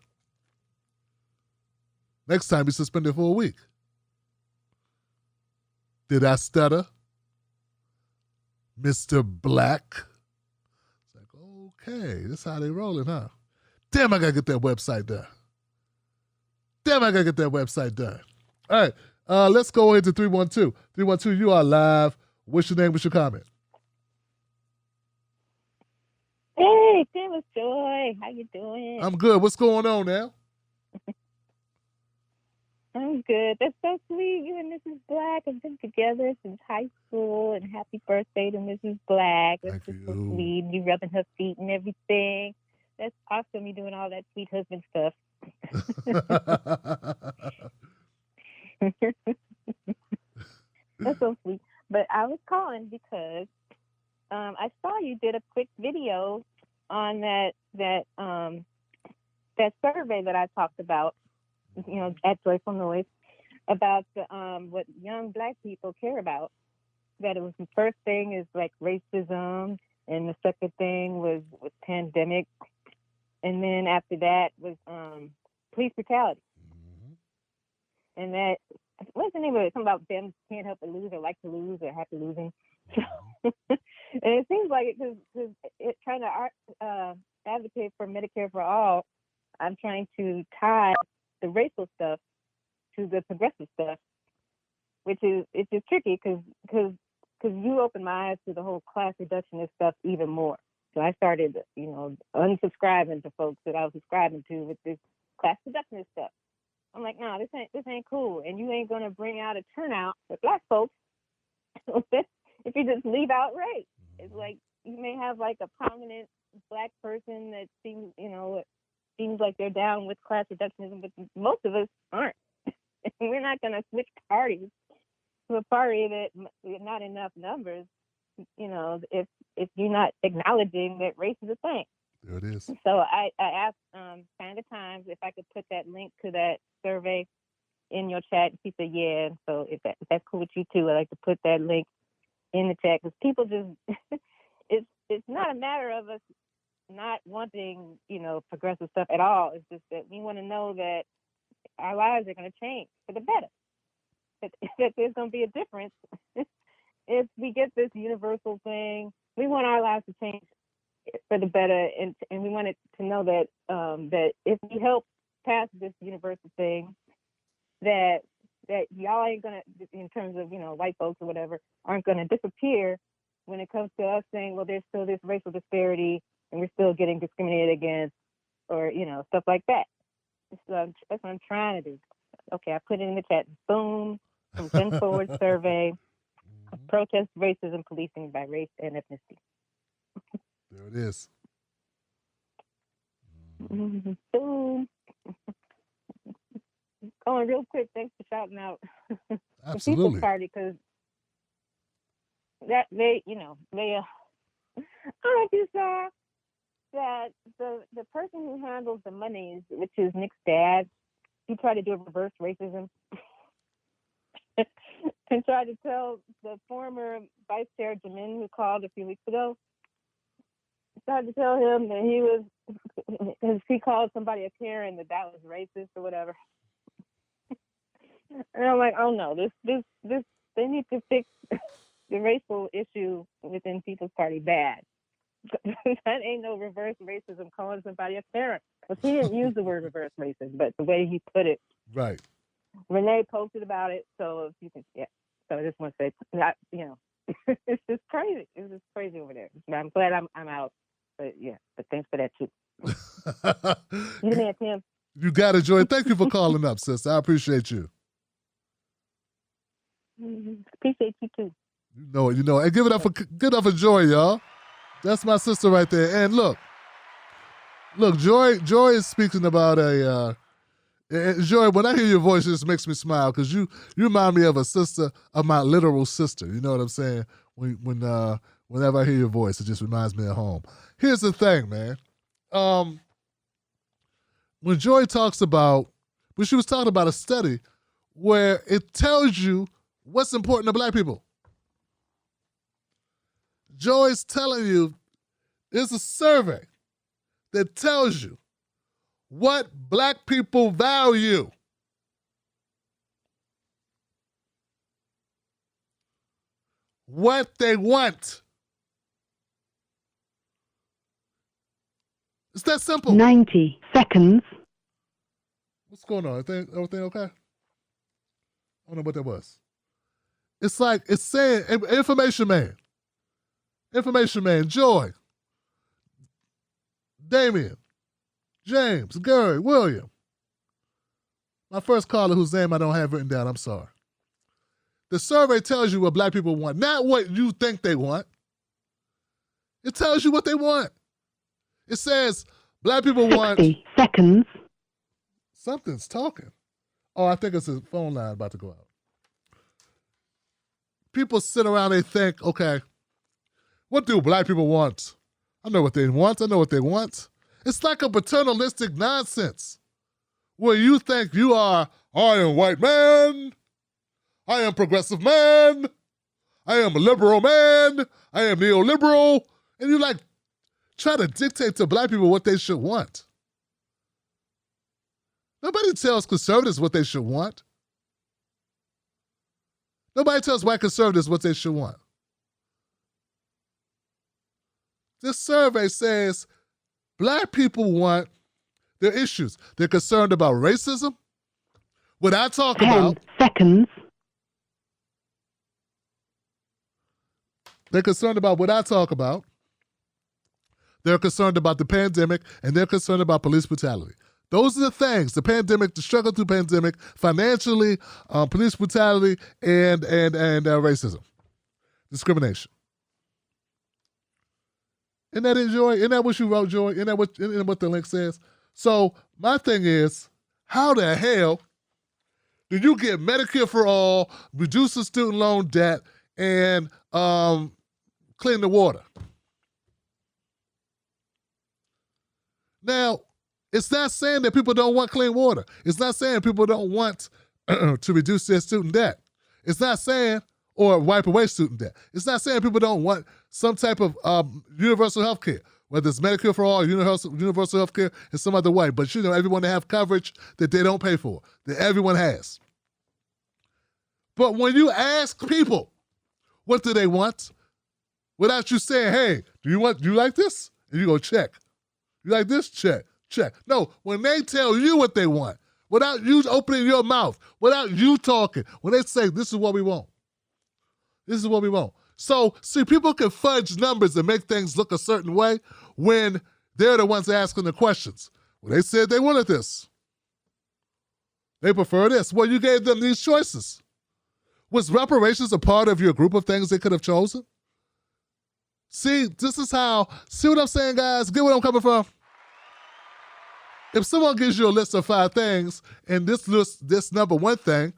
Next time you're suspended for a week. Did I stutter? Mr. Black? It's like, okay, this how they rolling, huh? Damn, I gotta get that website done. All right, let's go into 312. 312, you are live. What's your name? What's your comment? Hey, Famous Joy. How you doing? I'm good. What's going on now? I'm good. That's so sweet. You and Mrs. Black have been together since high school, and happy birthday to Mrs. Black. That's just so sweet. You rubbing her feet and everything. That's awesome. You doing all that sweet husband stuff. That's so sweet. But I was calling because I saw you did a quick video on that survey that I talked about, you know, at Joyful Noise, about what young Black people care about. That it was the first thing is like racism, and the second thing was pandemic, and then after that was police brutality. And that, what's the name of it? Something about them can't help but lose, or like to lose, or happy losing. And it seems like it, because it trying to advocate for Medicare for all, I'm trying to tie the racial stuff to the progressive stuff, which is, it's just tricky because you opened my eyes to the whole class reductionist stuff even more. So I started, you know, unsubscribing to folks that I was subscribing to with this class reductionist stuff. I'm like, no, this ain't cool, and you ain't gonna bring out a turnout for Black folks if you just leave out race. It's like you may have like a prominent Black person that seems like they're down with class reductionism, but most of us aren't. We're not gonna switch parties to a party that not enough numbers. You know, if you're not acknowledging that race is a thing. There it is. So I asked Sandra Times if I could put that link to that survey in your chat. She said, yeah. So if that's cool with you too, I'd like to put that link in the chat, because people just, it's not a matter of us not wanting, you know, progressive stuff at all. It's just that we want to know that our lives are going to change for the better. That there's going to be a difference if we get this universal thing. We want our lives to change for the better, and we wanted to know that that if we help pass this universal thing that y'all ain't gonna, in terms of white folks or whatever, aren't gonna disappear when it comes to us saying, well, there's still this racial disparity and we're still getting discriminated against, or stuff like that. So that's what I'm trying to do. Okay, I put it in the chat. Boom, from Gen Forward survey, protest racism, policing by race and ethnicity. There it is. Boom. Going real quick. Thanks for shouting out the Absolutely. People's Party, because that they, I don't know if you saw that the person who handles the monies, which is Nick's dad, he tried to do a reverse racism and tried to tell the former vice chair Jamin, who called a few weeks ago, tried to tell him that he was, because he called somebody a Karen, that was racist or whatever. And I'm like, oh no, this they need to fix the racial issue within People's Party bad. That ain't no reverse racism, calling somebody a Karen. Because he didn't use the word reverse racism, but the way he put it. Right. Renee posted about it, so if you can, So I just want to say, that, it's just crazy. It's just crazy over there. I'm glad I'm out. But but thanks for that too. You the man, Tim. You got it, Joy. Thank you for calling up, sis. I appreciate you. Appreciate you too. You know. And give it up for Joy, y'all. That's my sister right there. And look, Joy is speaking about Joy, when I hear your voice, it just makes me smile, because you remind me of a sister, of my literal sister. You know what I'm saying? Whenever I hear your voice, it just reminds me of home. Here's the thing, man. When Joy talks about, when she was talking about a study where it tells you what's important to black people. Joy's telling you there's a survey that tells you what black people value. What they want. It's that simple. 90 seconds. What's going on? Everything okay? I don't know what that was. It's like, it's saying, Information Man, Joy, Damien, James, Gary, William. My first caller whose name I don't have written down, I'm sorry. The survey tells you what black people want, not what you think they want. It tells you what they want. It says black people 60 want... 60 seconds. Something's talking. Oh, I think it's a phone line about to go out. People sit around, they think, okay, what do black people want? I know what they want. It's like a paternalistic nonsense where you think you are, I am white man, I am progressive man, I am a liberal man, I am neoliberal, and you like try to dictate to black people what they should want. Nobody tells conservatives what they should want. Nobody tells white conservatives what they should want. This survey says black people want their issues. They're concerned about racism. What I talk 10 about... seconds. They're concerned about what I talk about. They're concerned about the pandemic, and they're concerned about police brutality. Those are the things, the pandemic, the struggle through pandemic, financially, police brutality, and racism, discrimination. Isn't that it, Joy? Isn't that what you wrote, Joy? Isn't that what the link says? So my thing is, how the hell do you get Medicare for all, reduce the student loan debt, and clean the water? Now, it's not saying that people don't want clean water. It's not saying people don't want to reduce their student debt. It's not saying, or wipe away student debt. It's not saying people don't want some type of universal health care, whether it's Medicare for all, universal health care in some other way. But everyone to have coverage that they don't pay for, that everyone has. But when you ask people, what do they want? Without you saying, hey, do you like this? And you go check. You like this? Check. check. No, when they tell you what they want, without you opening your mouth, without you talking, when they say, this is what we want. This is what we want. So, see, people can fudge numbers and make things look a certain way when they're the ones asking the questions. Well, they said they wanted this. They prefer this. Well, you gave them these choices. Was reparations a part of your group of things they could have chosen? See, this is how, see what I'm saying, guys? Get where I'm coming from? If someone gives you a list of 5 things, and this list, this number 1 thing,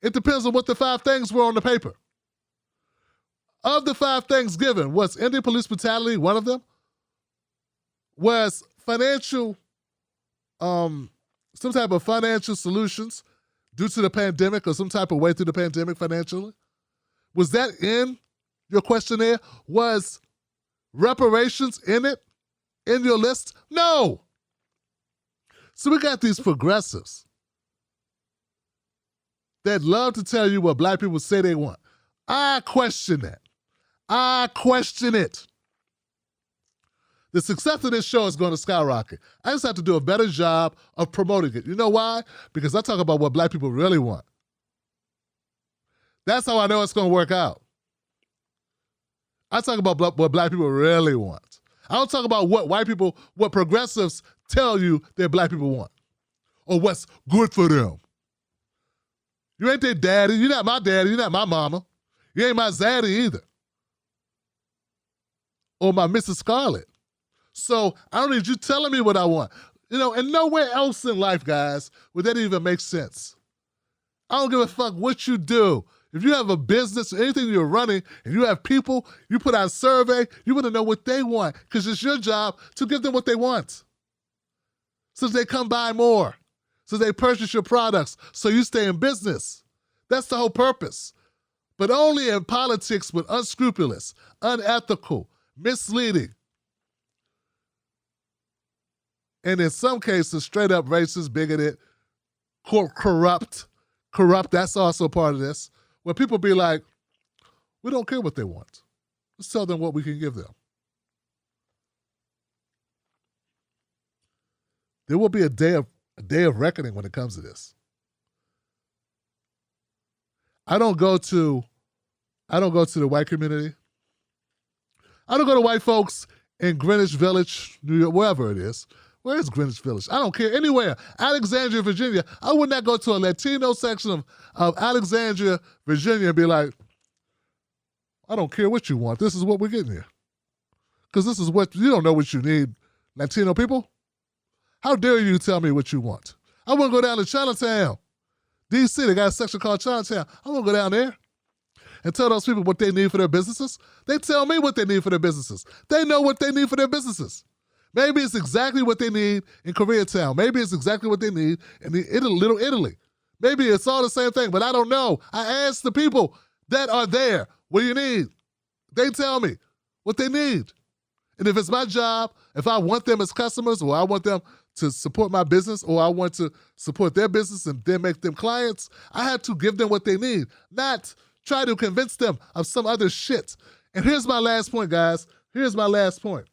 it depends on what the 5 things were on the paper. Of the 5 things given, was ending police brutality one of them? Was financial, some type of financial solutions due to the pandemic or some type of way through the pandemic financially? Was that in your questionnaire? Was reparations in it? In your list? No. So we got these progressives that love to tell you what black people say they want. I question that. I question it. The success of this show is going to skyrocket. I just have to do a better job of promoting it. You know why? Because I talk about what black people really want. That's how I know it's going to work out. I talk about what black people really want. I don't talk about what white people, what progressives tell you that black people want or what's good for them. You ain't their daddy. You're not my daddy. You're not my mama. You ain't my zaddy either. Or my Mrs. Scarlett. So I don't need you telling me what I want. You know, and nowhere else in life, guys, would that even make sense. I don't give a fuck what you do. If you have a business or anything you're running and you have people, you put out a survey, you want to know what they want because it's your job to give them what they want. So they come buy more. So they purchase your products so you stay in business. That's the whole purpose. But only in politics with unscrupulous, unethical, misleading, and in some cases, straight up racist, bigoted, corrupt, that's also part of this, where people be like, we don't care what they want. Let's tell them what we can give them. There will be a day of reckoning when it comes to this. I don't go to the white community. I don't go to white folks in Greenwich Village, New York, wherever it is. Where is Greenwich Village? I don't care. Anywhere. Alexandria, Virginia. I would not go to a Latino section of Alexandria, Virginia and be like, I don't care what you want. This is what we're getting here. Because this is what, you don't know what you need, Latino people. How dare you tell me what you want? I want to go down to Chinatown. D.C., they got a section called Chinatown. I want to go down there and tell those people what they need for their businesses. They tell me what they need for their businesses. They know what they need for their businesses. Maybe it's exactly what they need in Koreatown. Maybe it's exactly what they need in Little Italy. Maybe it's all the same thing, but I don't know. I ask the people that are there, what do you need? They tell me what they need. And if it's my job, if I want them as customers or I want them to support my business or I want to support their business and then make them clients, I have to give them what they need, not try to convince them of some other shit. And here's my last point, guys. Here's my last point.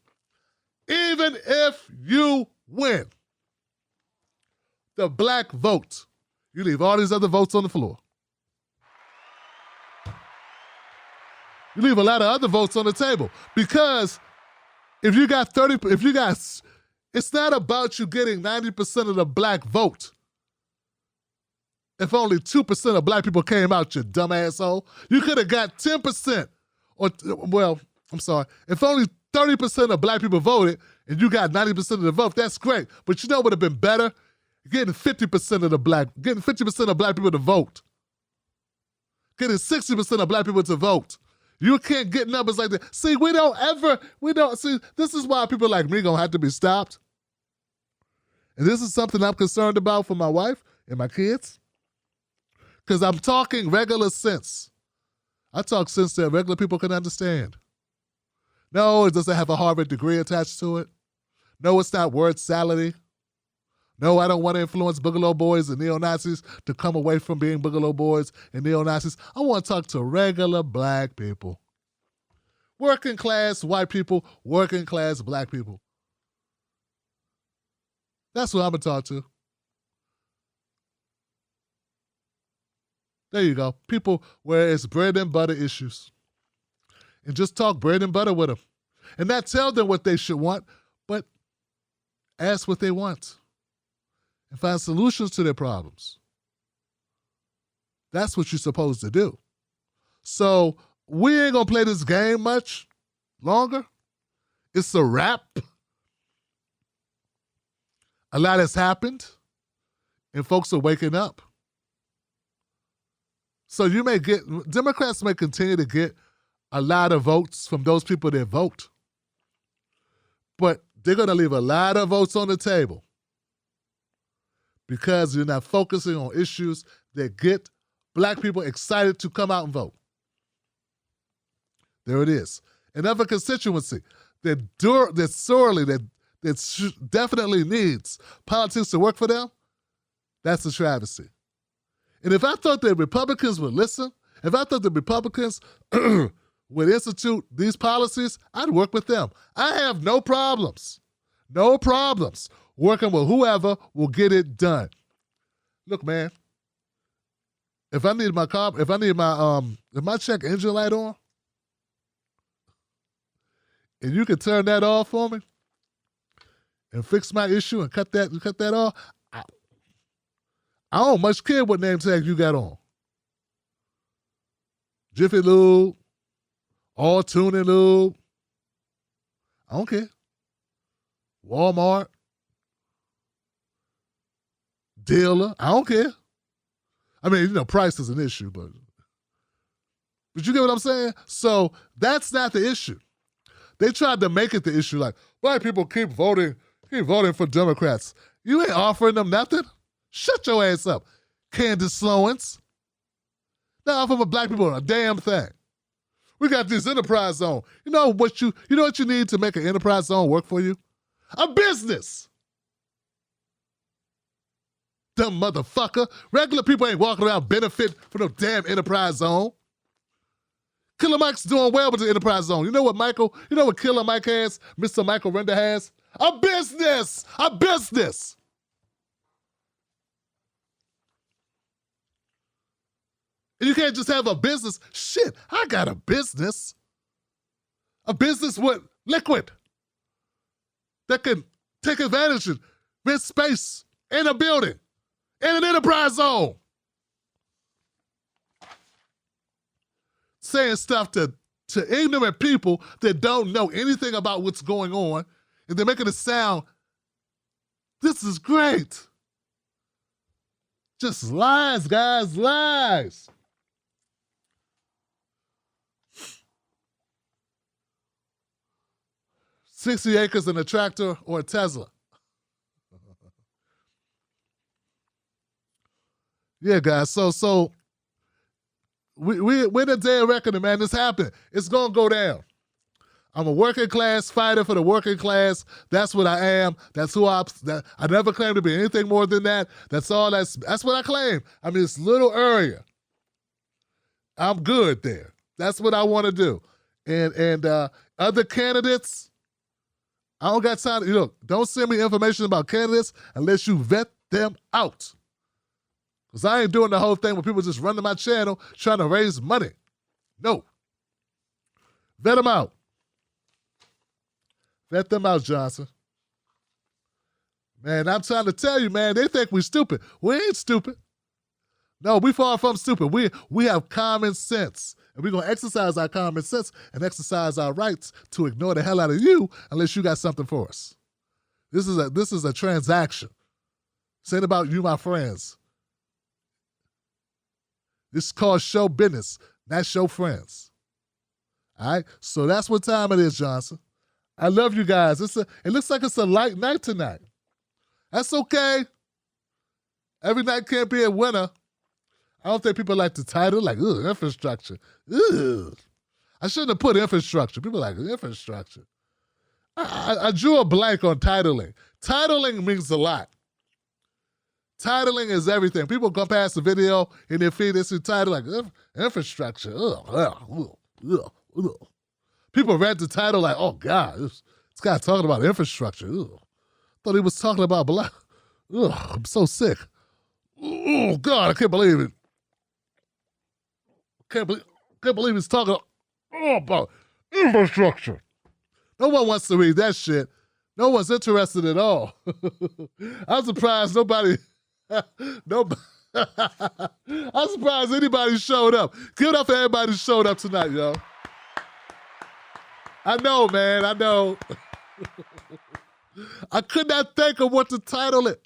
Even if you win the black vote, you leave all these other votes on the floor. You leave a lot of other votes on the table because if you got it's not about you getting 90% of the black vote. If only 2% of black people came out, you dumb asshole, you could have got 10%. If only 30% of black people voted and you got 90% of the vote, that's great. But you know what would have been better? Getting 50% of getting 50% of black people to vote. Getting 60% of black people to vote. You can't get numbers like that. See, this is why people like me gonna have to be stopped. And this is something I'm concerned about for my wife and my kids. Because I'm talking regular sense. I talk sense that regular people can understand. No, it doesn't have a Harvard degree attached to it. No, it's not word salady. No, I don't want to influence Boogaloo Boys and neo-Nazis to come away from being Boogaloo Boys and neo-Nazis. I want to talk to regular black people. Working class white people, working class black people. That's what I'm going to talk to. There you go. People where it's bread and butter issues. And just talk bread and butter with them. And not tell them what they should want, but ask what they want. And find solutions to their problems. That's what you're supposed to do. So we ain't going to play this game much longer. It's a wrap. A lot has happened. And folks are waking up. So Democrats may continue to get a lot of votes from those people that vote. But they're going to leave a lot of votes on the table because you're not focusing on issues that get black people excited to come out and vote. There it is. Another constituency that definitely needs politics to work for them, that's a travesty. And if I thought that Republicans would listen, if I thought the Republicans would institute these policies, I'd work with them. I have no problems working with whoever will get it done. Look, man, if my check engine light on, and you can turn that off for me and fix my issue and cut that off, I don't much care what name tag you got on. Jiffy Lube, All Tuning Lube. I don't care. Walmart. Dealer. I don't care. I mean, price is an issue, but you get what I'm saying? So that's not the issue. They tried to make it the issue, like, black people keep voting for Democrats. You ain't offering them nothing. Shut your ass up, Candace Slowens. Not offering black people a damn thing. We got this enterprise zone. You know what you need to make an enterprise zone work for you? A business. Dumb motherfucker. Regular people ain't walking around benefit from no damn enterprise zone. Killer Mike's doing well with the enterprise zone. You know what Killer Mike has? Mr. Michael Render has? A business. A business. And you can't just have a business. Shit, I got a business. A business with liquid that can take advantage of rent space in a building, in an enterprise zone. Saying stuff to ignorant people that don't know anything about what's going on, and they're making it sound, this is great. Just lies, guys, lies. $60 acres and a tractor or a Tesla. Yeah, guys. So we're the day of reckoning, man. This happened. It's gonna go down. I'm a working class fighter for the working class. That's what I am. That's who I never claimed to be anything more than that. That's all. That's what I claim. I mean, this little area. I'm good there. That's what I want to do. And other candidates, I don't got time. Look, don't send me information about candidates unless you vet them out. Because I ain't doing the whole thing where people just run to my channel trying to raise money. No. Vet them out. Vet them out, Johnson. Man, I'm trying to tell you, man, they think we stupid. We ain't stupid. No, we far from stupid. We have common sense. And we're going to exercise our common sense and exercise our rights to ignore the hell out of you unless you got something for us. This is a transaction. This ain't about you, my friends. This is called show business, not show friends. All right? So that's what time it is, Johnson. I love you guys. It looks like it's a light night tonight. That's okay. Every night can't be a winner. I don't think people like the title, like, ugh, infrastructure. Ugh. I shouldn't have put infrastructure. People like, infrastructure. I drew a blank on titling. Titling means a lot. Titling is everything. People come past the video in their feed, they see title like, infrastructure. Ugh, ugh, ugh, ugh. People read the title like, oh, God, this guy talking about infrastructure. Ugh. Thought he was talking about black. Ugh, I'm so sick. Oh, God, I can't believe it. Can't believe he's talking about infrastructure. No one wants to read that shit. No one's interested at all. I'm surprised nobody, I'm surprised anybody showed up. Give it up for everybody who showed up tonight, yo. I know, man, I know. I could not think of what to title it.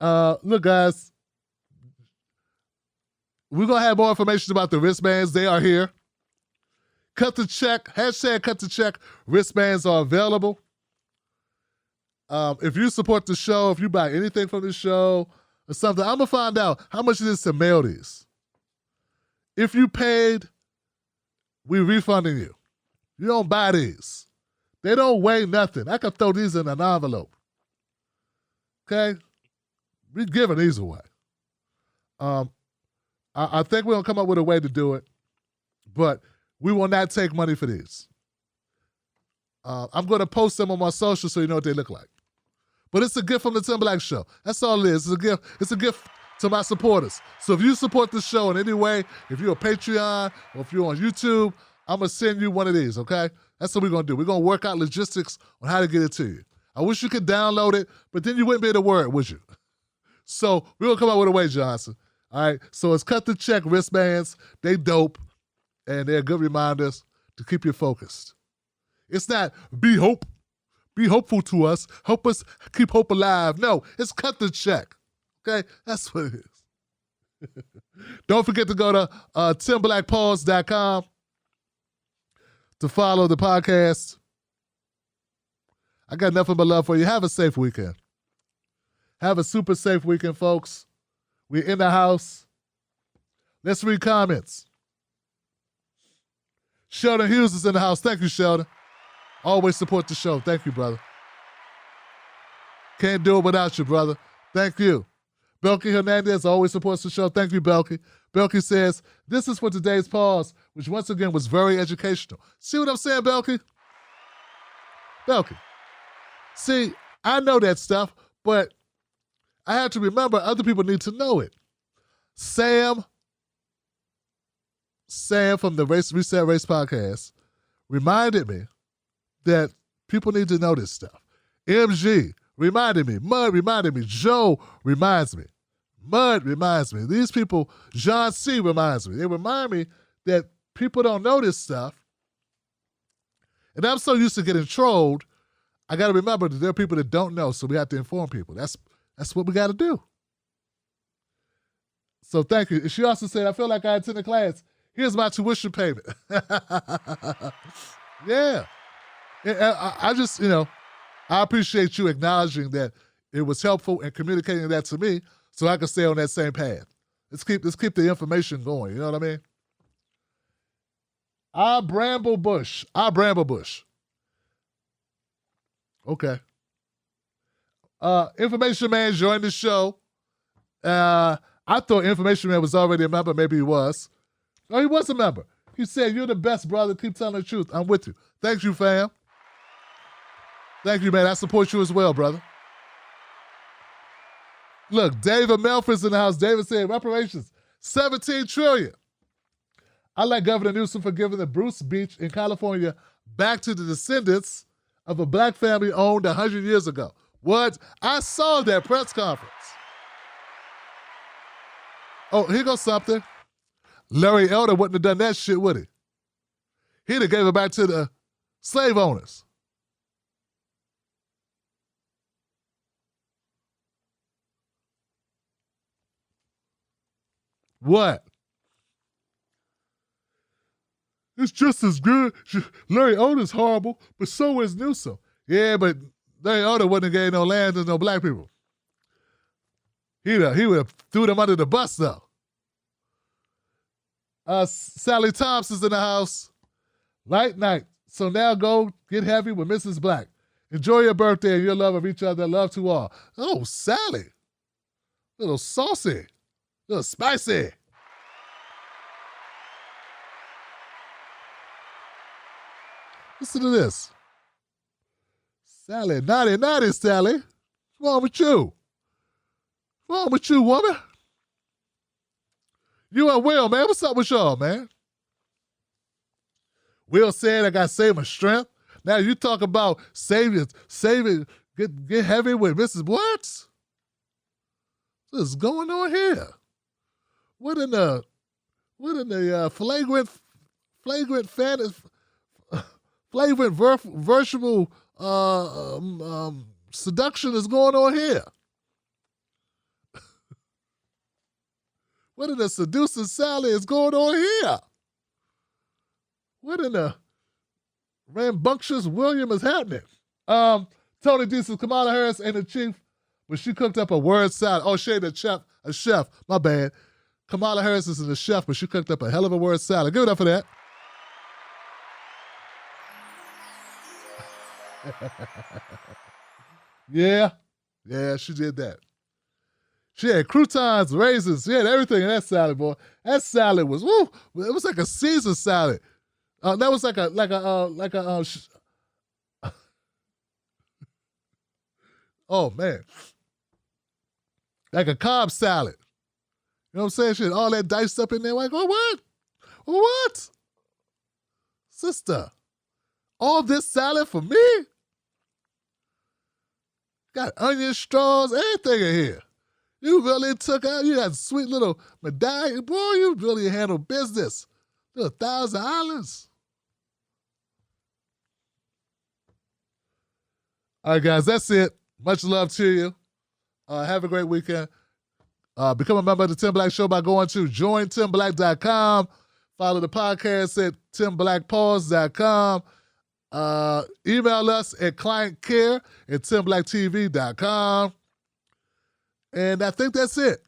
Look, guys, we're going to have more information about the wristbands. They are here. Cut the check. Hashtag cut the check. Wristbands are available. If you support the show, if you buy anything from the show or something, I'm going to find out how much it is to mail these. If you paid, we're refunding you. You don't buy these. They don't weigh nothing. I could throw these in an envelope. Okay? We're giving these away. I think we're going to come up with a way to do it, but we will not take money for these. I'm going to post them on my social so you know what they look like. But it's a gift from the Tim Black Show. That's all it is. It's a gift. It's a gift to my supporters. So if you support the show in any way, if you're a Patreon or if you're on YouTube, I'm going to send you one of these, okay? That's what we're going to do. We're going to work out logistics on how to get it to you. I wish you could download it, but then you wouldn't be able to wear it, would you? So we're going to come up with a way, Johnson. All right? So it's cut the check wristbands. They dope, and they're good reminders to keep you focused. It's not be hopeful to us, help us keep hope alive. No, it's cut the check. Okay? That's what it is. Don't forget to go to timblackpause.com to follow the podcast. I got nothing but love for you. Have a safe weekend. Have a super safe weekend, folks. We're in the house. Let's read comments. Sheldon Hughes is in the house. Thank you, Sheldon. Always support the show. Thank you, brother. Can't do it without you, brother. Thank you. Belky Hernandez always supports the show. Thank you, Belky. Belky says, this is for today's pause, which once again was very educational. See what I'm saying, Belky? Belky. See, I know that stuff, but I have to remember other people need to know it. Sam from the Reset Race podcast reminded me that people need to know this stuff. MG reminded me. Mud reminded me. Joe reminds me. Mud reminds me. These people, John C. reminds me. They remind me that people don't know this stuff. And I'm so used to getting trolled, I got to remember that there are people that don't know, so we have to inform people. That's what we got to do. So thank you. She also said, I feel like I attended class. Here's my tuition payment. Yeah. I just, I appreciate you acknowledging that it was helpful and communicating that to me so I can stay on that same path. Let's keep the information going, you know what I mean? Our Bramble Bush. Okay. Information Man joined the show. I thought Information Man was already a member. Maybe he was. Oh, he was a member. He said, you're the best, brother. Keep telling the truth. I'm with you. Thank you, fam. Thank you, man. I support you as well, brother. Look, David Melford's in the house. David said, reparations, $17 trillion. I like Governor Newsom for giving the Bruce Beach in California back to the descendants of a black family owned 100 years ago. What? I saw that press conference. Oh, here goes something. Larry Elder wouldn't have done that shit, would he? He'd have gave it back to the slave owners. What? It's just as good. Larry Elder's horrible, but so is Newsom. Yeah, but Larry Elder wouldn't have gave no land to no black people. He would have threw them under the bus, though. Sally Thompson's in the house. Light night. So now go get heavy with Mrs. Black. Enjoy your birthday and your love of each other. Love to all. Oh, Sally. Little saucy. Little spicy. Listen to this. Sally, naughty, Sally. What's wrong with you? What's wrong with you, woman? You and Will, man. What's up with y'all, man? Will said I got saving strength. Now you talk about saving, get heavy with Mrs. What? What's going on here? What in the flagrant virtual seduction is going on here? What in the seducing Sally is going on here? What in the rambunctious William is happening? Tony D says Kamala Harris ain't a chief, but she cooked up a word salad. Oh, she ain't a chef. My bad. Kamala Harris is a chef, but she cooked up a hell of a word salad. Give it up for that. Yeah, she did that. She had croutons, raisins. She had everything in that salad, boy. That salad was, woo, it was like a Caesar salad. That was like a oh, man. Like a Cobb salad. You know what I'm saying? She had all that diced up in there. Like, oh, what? What? Sister, all this salad for me? Got onion straws, everything in here. You really took out, you got sweet little medallion. Boy, you really handled business. To 1,000 islands. All right, guys, that's it. Much love to you. Have a great weekend. Become a member of the Tim Black Show by going to jointimblack.com. Follow the podcast at timblackpause.com. Email us at clientcare@timblacktv.com. And I think that's it.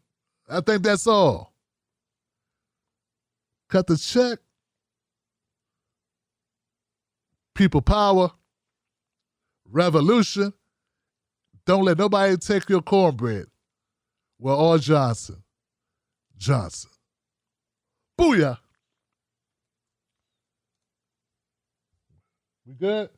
I think that's all. Cut the check. People power. Revolution. Don't let nobody take your cornbread. We're all Johnson. Booyah. We good?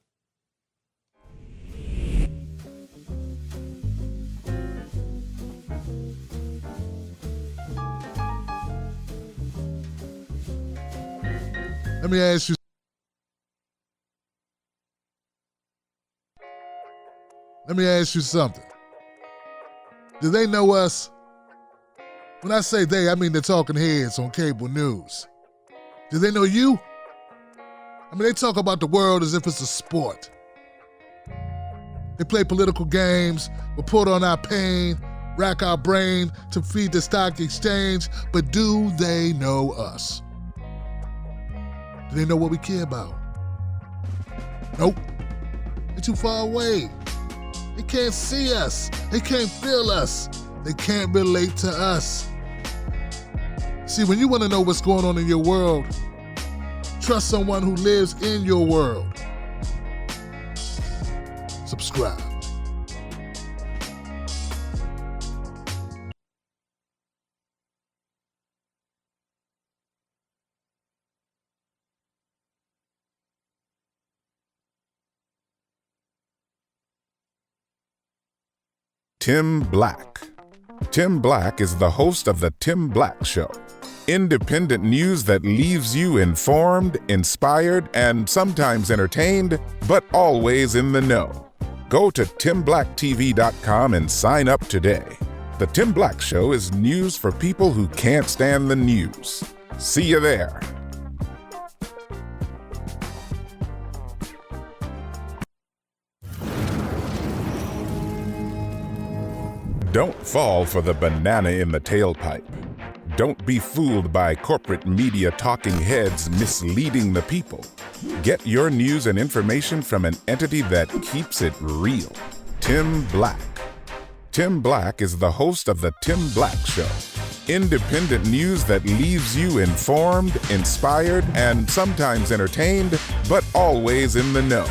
Let me ask you something. Do they know us? When I say they, I mean the talking heads on cable news. Do they know you? I mean, they talk about the world as if it's a sport. They play political games, report on our pain, rack our brain to feed the stock exchange, but do they know us? Do they know what we care about? Nope. They're too far away. They can't see us. They can't feel us. They can't relate to us. See, when you want to know what's going on in your world, trust someone who lives in your world. Subscribe. Tim Black. Tim Black is the host of The Tim Black Show. Independent news that leaves you informed, inspired, and sometimes entertained, but always in the know. Go to timblacktv.com and sign up today. The Tim Black Show is news for people who can't stand the news. See you there. Don't fall for the banana in the tailpipe. Don't be fooled by corporate media talking heads misleading the people. Get your news and information from an entity that keeps it real. Tim Black. Tim Black is the host of The Tim Black Show. Independent news that leaves you informed, inspired, and sometimes entertained, but always in the know.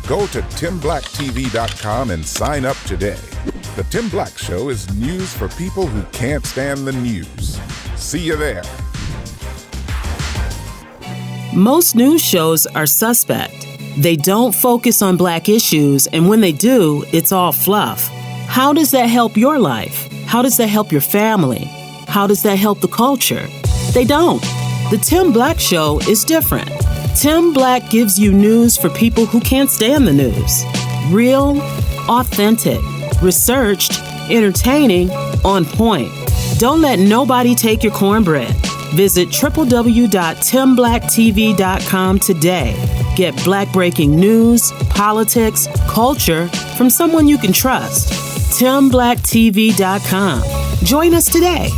Go to timblacktv.com and sign up today. The Tim Black Show is news for people who can't stand the news. See you there. Most news shows are suspect. They don't focus on Black issues, and when they do, it's all fluff. How does that help your life? How does that help your family? How does that help the culture? They don't. The Tim Black Show is different. Tim Black gives you news for people who can't stand the news. Real, authentic, researched, entertaining, on point. Don't let nobody take your cornbread. Visit www.timblacktv.com today. Get Black breaking news, politics, culture from someone you can trust. timblacktv.com. Join us today.